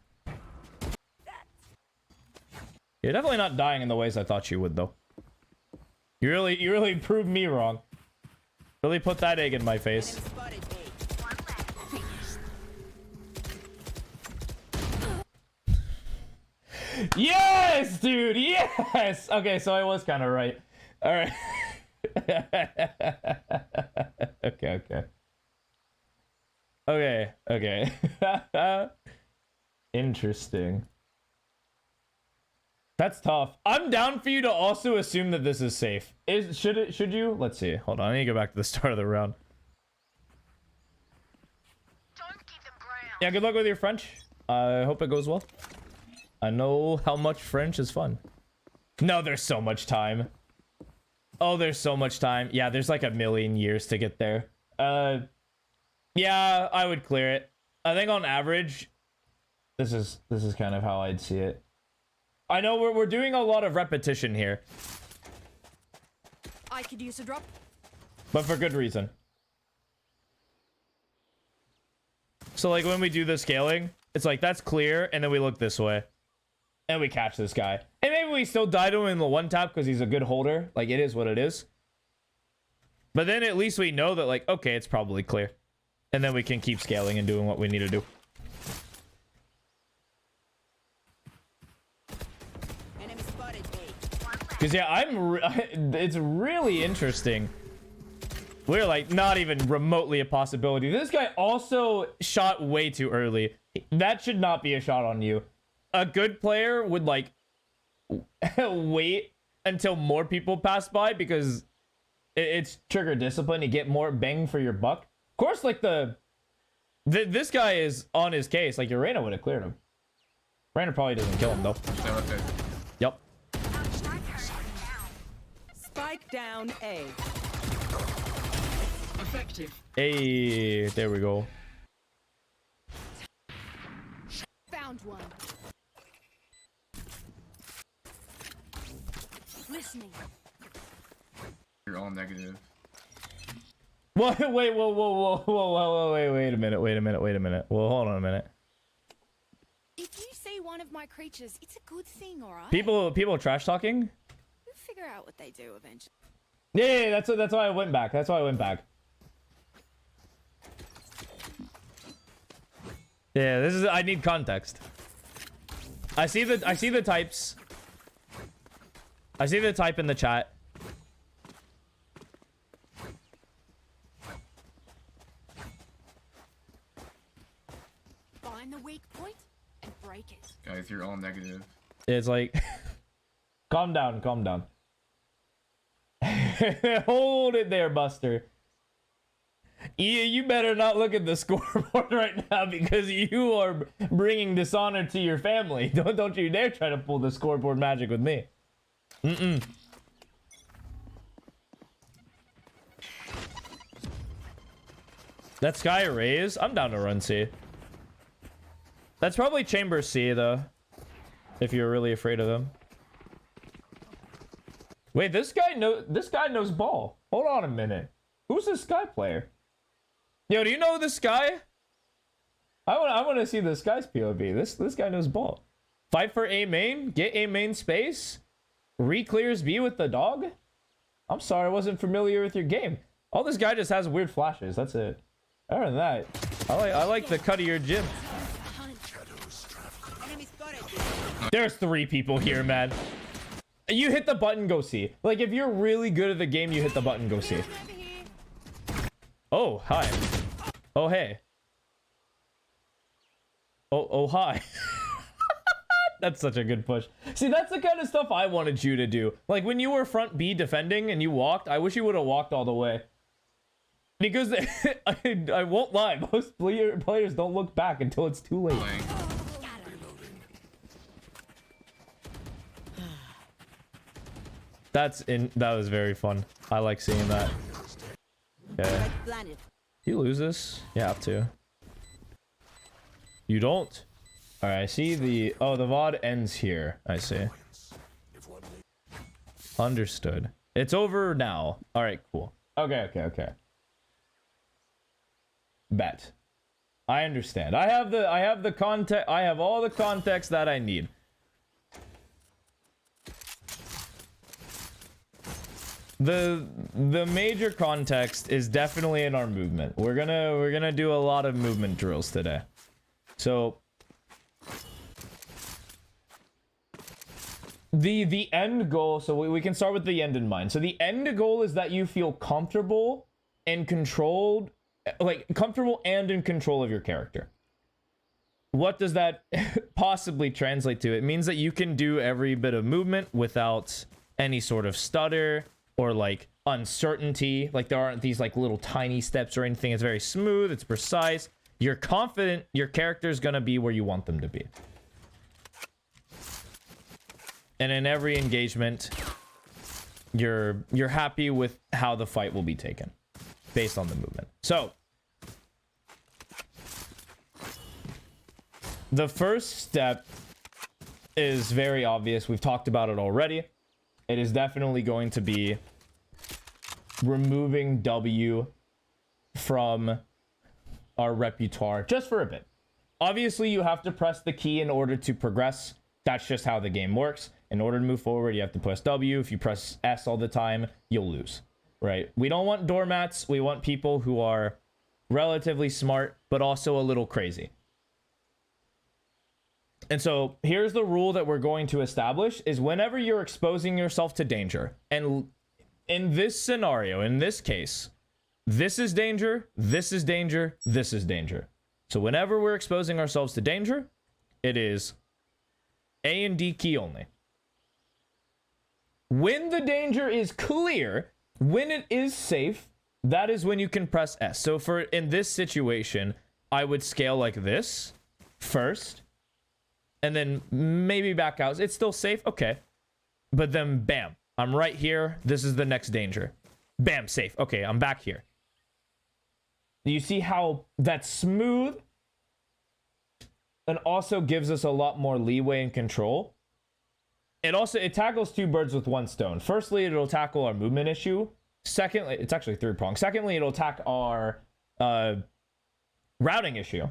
You're definitely not dying in the ways I thought you would, though. You really proved me wrong. Really put that egg in my face. Yes, dude. Yes. Okay, so I was kind of right. All right. Okay. Interesting. That's tough. I'm down for you to also assume that this is safe. Should you? Let's see. Hold on. I need to go back to the start of the round. Yeah, good luck with your French. I hope it goes well. I know how much French is fun. No, there's so much time. Oh, there's so much time. Yeah, there's like a million years to get there. Yeah, I would clear it. I think on average, this is kind of how I'd see it. I know we're doing a lot of repetition here, I could use a drop. but for good reason. So like when we do the scaling, it's like that's clear, and then we look this way, and we catch this guy. And maybe we still die to him in the one tap because he's a good holder. Like it is what it is. But then at least we know that like, okay, it's probably clear. And then we can keep scaling and doing what we need to do. Enemy spotted. Because yeah, it's really interesting. We're like not even remotely a possibility. This guy also shot way too early. That should not be a shot on you. A good player would like wait until more people pass by because it's trigger discipline. You get more bang for your buck. Of course, like this guy is on his case. Like your Reyna would have cleared him. Reyna probably doesn't kill him though. Okay. Yep. Spike down A. Effective. Hey, there we go. Found one. Listening. You're all negative. What? Wait, whoa, wait a minute. Well, hold on a minute. If you see one of my creatures, it's a good thing, alright? People trash talking? We'll figure out what they do eventually. Yeah, that's why I went back. Yeah, this is I need context. I see the types. I see the type in the chat. Find the weak point and break it. Guys, you're all negative. It's like calm down. Hold it there, Buster. You better not look at the scoreboard right now because you are bringing dishonor to your family. Don't you dare try to pull the scoreboard magic with me. That Sky Rays? I'm down to run C. That's probably Chamber C though. If you're really afraid of them. Wait, this guy knows ball. Hold on a minute. Who's this Sky player? Yo, do you know this guy? I want to see this guy's POV. This guy knows ball. Fight for A main, get A main space, re-clears B with the dog. I'm sorry, I wasn't familiar with your game. All this guy just has weird flashes. That's it. Other than that, I like the cut of your gym. There's 3 people here, man. You hit the button, go see. Like if you're really good at the game, you hit the button, go see. Oh, hi. Oh, hey. Oh, hi. That's such a good push. See, that's the kind of stuff I wanted you to do. Like when you were front B defending and you walked, I wish you would have walked all the way. Because I won't lie, most players don't look back until it's too late. That was very fun. I like seeing that. Okay. You lose this? You have to. You don't? Alright, I see the... Oh, the VOD ends here. I see. Understood. It's over now. Alright, cool. Okay. Bet. I understand. I have the context. I have all the context that I need. The major context is definitely in our movement. We're gonna do a lot of movement drills today. So the end goal, so we can start with the end in mind. So the end goal is that you feel comfortable and controlled, like comfortable and in control of your character. What does that possibly translate to? It means that you can do every bit of movement without any sort of stutter or like uncertainty. Like there aren't these like little tiny steps or anything. It's very smooth, it's precise. You're confident your character's gonna be where you want them to be. And in every engagement, you're happy with how the fight will be taken based on the movement. So the first step is very obvious. We've talked about it already. It is definitely going to be removing W from our repertoire just for a bit. Obviously, you have to press the key in order to progress. That's just how the game works. In order to move forward, you have to press W. If you press S all the time, you'll lose, right? We don't want doormats. We want people who are relatively smart, but also a little crazy. And so here's the rule that we're going to establish is whenever you're exposing yourself to danger, and in this scenario, in this case, this is danger, this is danger, this is danger. So whenever we're exposing ourselves to danger, it is A and D key only. When the danger is clear, when it is safe, that is when you can press S. So for in this situation, I would scale like this first, and then maybe back out. It's still safe, okay. But then bam, I'm right here. This is the next danger. Bam, safe. Okay, I'm back here. You see how that's smooth and also gives us a lot more leeway and control. It tackles two birds with one stone. Firstly, it'll tackle our movement issue. Secondly, it's actually three-pronged. Secondly, it'll attack our routing issue.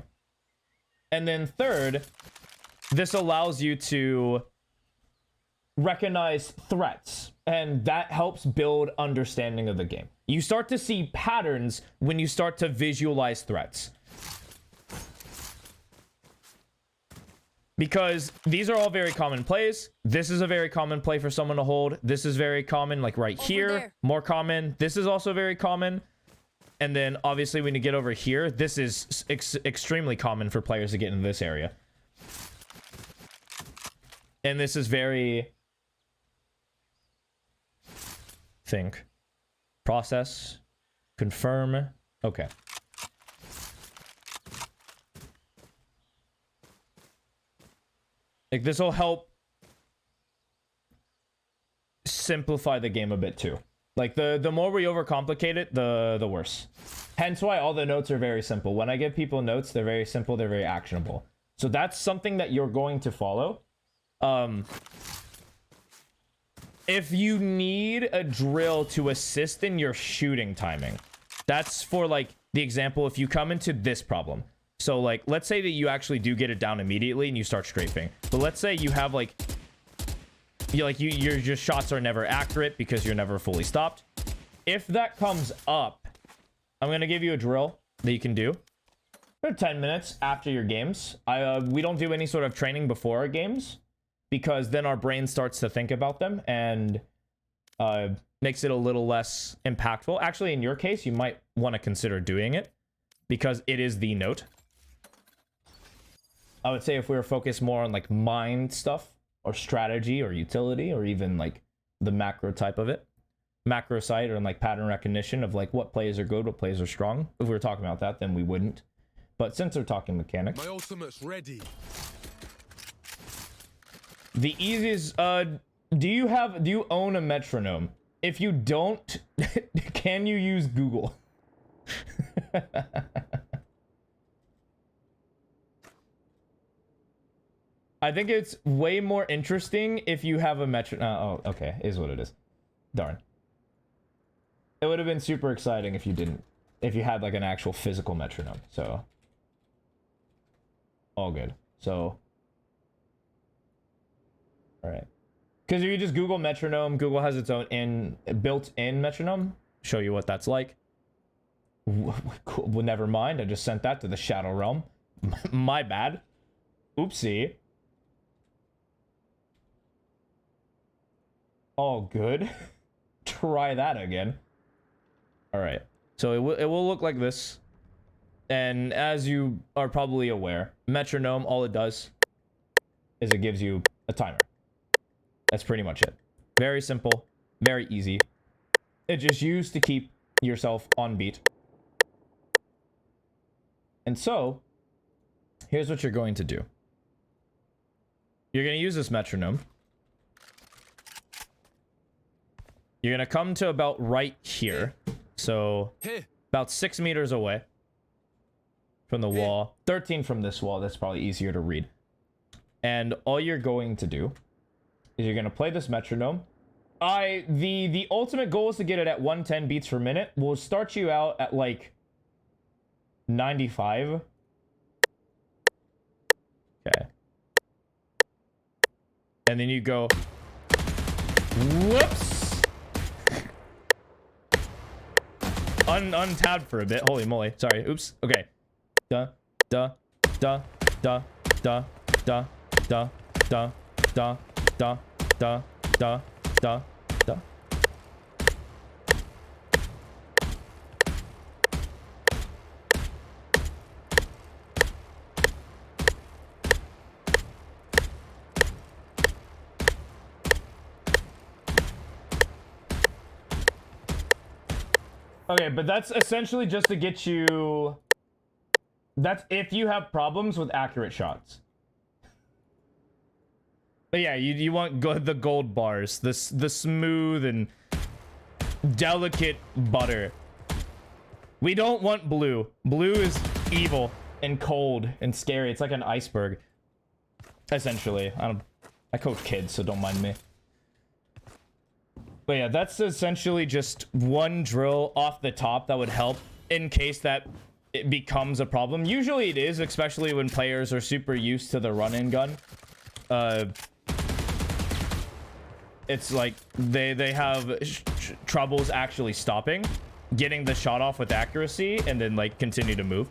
And then third, this allows you to recognize threats, and that helps build understanding of the game. You start to see patterns when you start to visualize threats. Because these are all very common plays. This is a very common play for someone to hold. This is very common, like right here. There. More common. This is also very common. And then obviously when you get over here, this is extremely common for players to get into this area. And this is very... Think. Process. Confirm. Okay. Like, this will help simplify the game a bit too. Like, the more we overcomplicate it, the worse. Hence why all the notes are very simple. When I give people notes, they're very simple, they're very actionable. So that's something that you're going to follow. If you need a drill to assist in your shooting timing, that's for, like, the example, if you come into this problem. So, like, let's say that you actually do get it down immediately and you start scraping. But let's say you have, like, your just shots are never accurate because you're never fully stopped. If that comes up, I'm going to give you a drill that you can do for 10 minutes after your games. We don't do any sort of training before our games because then our brain starts to think about them and makes it a little less impactful. Actually, in your case, you might want to consider doing it because it is the note. I would say if we were focused more on like mind stuff or strategy or utility or even like the macro type of it, macro side or like pattern recognition of like what plays are good, what plays are strong. If we were talking about that, then we wouldn't. But since we're talking mechanics, My ultimate's ready. the easiest, do you own a metronome? If you don't, can you use Google? I think it's way more interesting if you have a metronome. Oh, okay. Is what it is. Darn. It would have been super exciting if you didn't. If you had like an actual physical metronome. So. All good. So. Alright. Because if you just Google metronome, Google has its own built-in metronome. Show you what that's like. Cool. Well, never mind. I just sent that to the Shadow Realm. My bad. Oopsie. All good. Try that again. All right. So it will look like this. And as you are probably aware, metronome, all it does is it gives you a timer. That's pretty much it. Very simple, very easy. It's just used to keep yourself on beat. And so, here's what you're going to do. You're going to use this metronome. You're gonna come to about right here. So about 6 meters away from the wall. 13 from this wall. That's probably easier to read. And all you're going to do is you're gonna play this metronome. The ultimate goal is to get it at 110 beats per minute. We'll start you out at like 95. Okay. And then you go, whoops. Untabbed for a bit. Holy moly. Sorry. Oops. Okay. Da, da, da, da, da, da, da, da, da, da, da, da, da, da. Okay, but that's essentially just to get you... That's if you have problems with accurate shots. But yeah, you want the gold bars. The smooth and delicate butter. We don't want blue. Blue is evil and cold and scary. It's like an iceberg. Essentially. I coach kids, so don't mind me. But yeah, that's essentially just one drill off the top that would help in case that it becomes a problem. Usually it is, especially when players are super used to the run-and gun. It's like they have troubles actually stopping, getting the shot off with accuracy, and then like continue to move.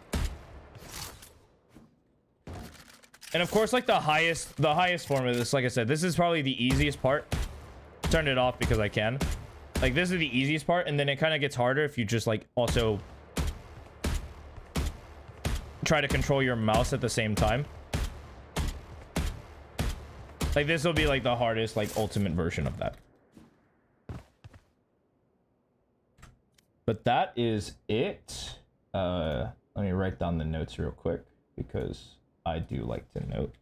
And of course, like the highest form of this, like I said, this is probably the easiest part. Turn it off because I can. Like, this is the easiest part, and then it kind of gets harder if you just like also try to control your mouse at the same time. Like, this will be like the hardest, like, ultimate version of that. But that is it. Let me write down the notes real quick because I do like to note.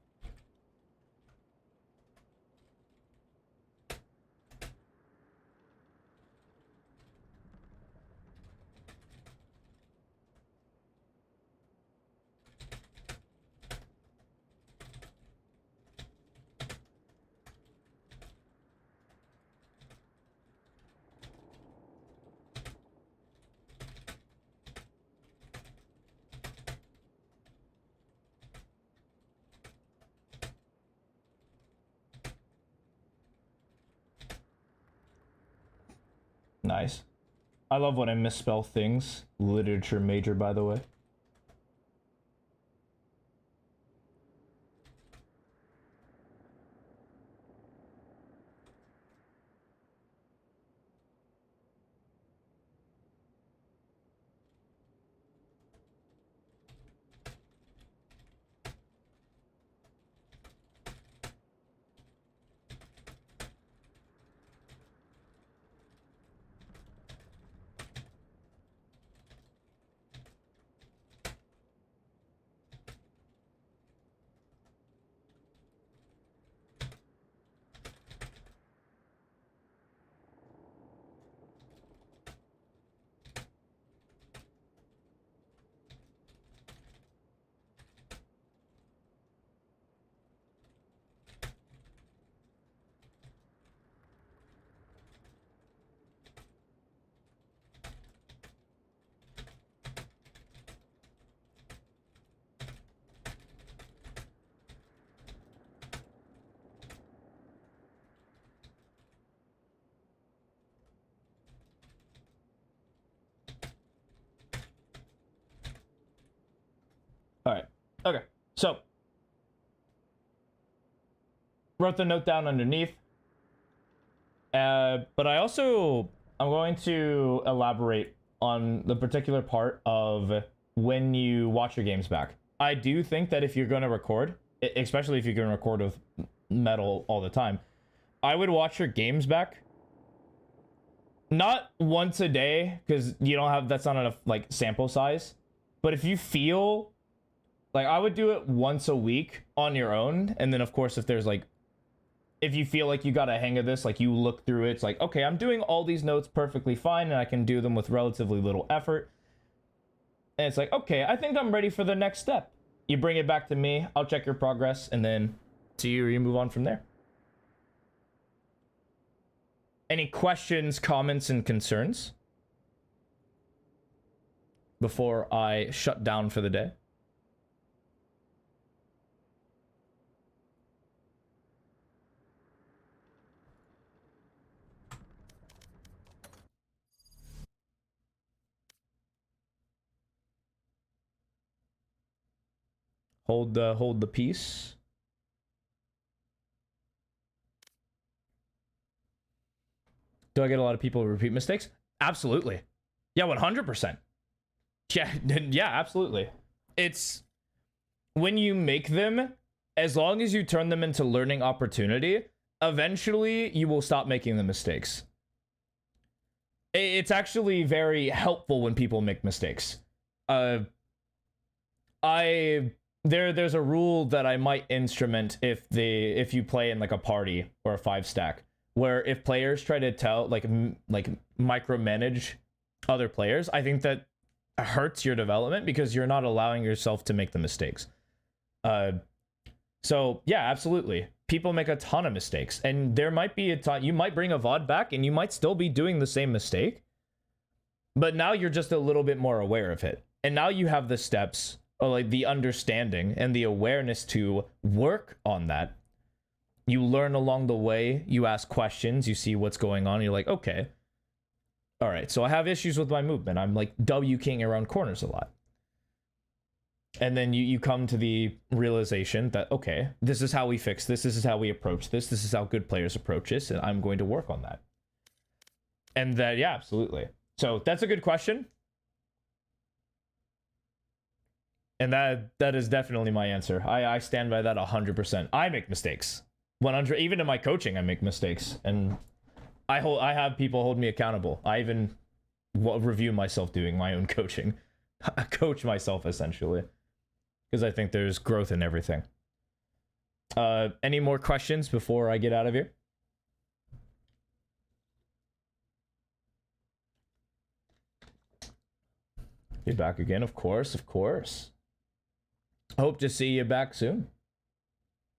Nice. I love when I misspell things. Literature major, by the way. All right. Okay. So, wrote the note down underneath. But I'm going to elaborate on the particular part of when you watch your games back. I do think that if you're going to record, especially if you're going to record with metal all the time, I would watch your games back. Not once a day, because you don't have, that's not enough like sample size. But if you feel like, I would do it once a week on your own, and then of course if there's like if you feel like you got a hang of this, like you look through it, it's like, okay, I'm doing all these notes perfectly fine and I can do them with relatively little effort. And it's like, okay, I think I'm ready for the next step. You bring it back to me, I'll check your progress, and then see you move on from there. Any questions, comments, and concerns before I shut down for the day? Hold the peace. Do I get a lot of people who repeat mistakes? Absolutely. Yeah, 100%. Yeah, yeah, absolutely. It's when you make them, as long as you turn them into learning opportunity, eventually you will stop making the mistakes. It's actually very helpful when people make mistakes. There's a rule that I might instrument if you play in like a party or a 5-stack, where if players try to tell like micromanage other players, I think that hurts your development because you're not allowing yourself to make the mistakes. So yeah, absolutely. People make a ton of mistakes, and there might be a time you might bring a VOD back and you might still be doing the same mistake, but now you're just a little bit more aware of it. And now you have the steps, or like the understanding and the awareness to work on that. You learn along the way, you ask questions, you see what's going on, and you're like, okay, all right, so I have issues with my movement. I'm like W-king around corners a lot. And then you come to the realization that, okay, this is how we fix this is how we approach this is how good players approach this, and I'm going to work on that. And that, yeah, absolutely. So that's a good question. And that is definitely my answer. I stand by that 100%. I make mistakes. 100, even in my coaching, I make mistakes. And I have people hold me accountable. I even review myself doing my own coaching. I coach myself, essentially. Because I think there's growth in everything. Any more questions before I get out of here? You're back again, of course, of course. Hope to see you back soon.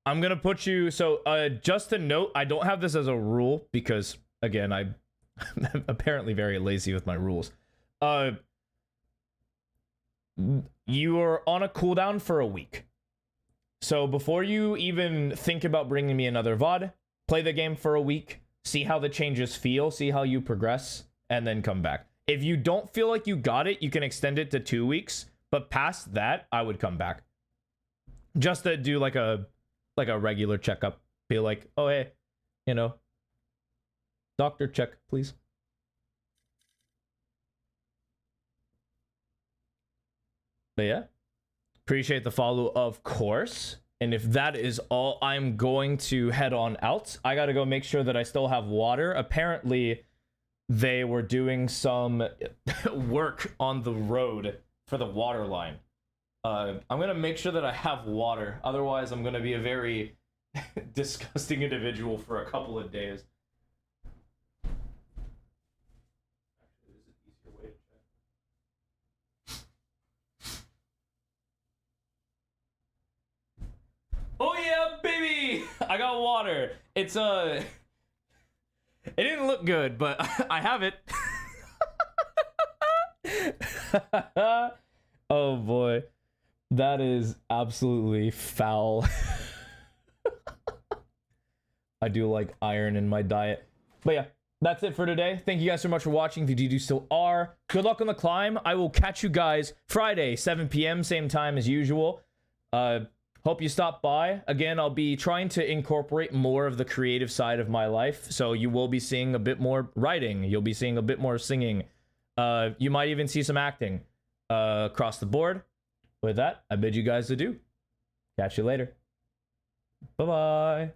I'm gonna put you, so just a note, I don't have this as a rule because, again, I'm apparently very lazy with my rules. You are on a cooldown for a week. So before you even think about bringing me another VOD, play the game for a week, see how the changes feel, see how you progress, and then come back. If you don't feel like you got it, you can extend it to 2 weeks, but past that, I would come back. Just to do like a regular checkup. Be like, oh hey, you know, doctor check, please. But yeah, appreciate the follow, of course. And if that is all, I'm going to head on out. I gotta go make sure that I still have water. Apparently, they were doing some work on the road for the water line. I'm gonna make sure that I have water. Otherwise, I'm gonna be a very disgusting individual for a couple of days. Oh yeah, baby! I got water. It's it didn't look good, but I have it. Oh boy. That is absolutely foul. I do like iron in my diet. But yeah, that's it for today. Thank you guys so much for watching. If you still are, good luck on the climb. I will catch you guys Friday, 7 p.m., same time as usual. Hope you stop by. Again, I'll be trying to incorporate more of the creative side of my life. So you will be seeing a bit more writing. You'll be seeing a bit more singing. You might even see some acting across the board. With that, I bid you guys adieu. Catch you later. Bye-bye.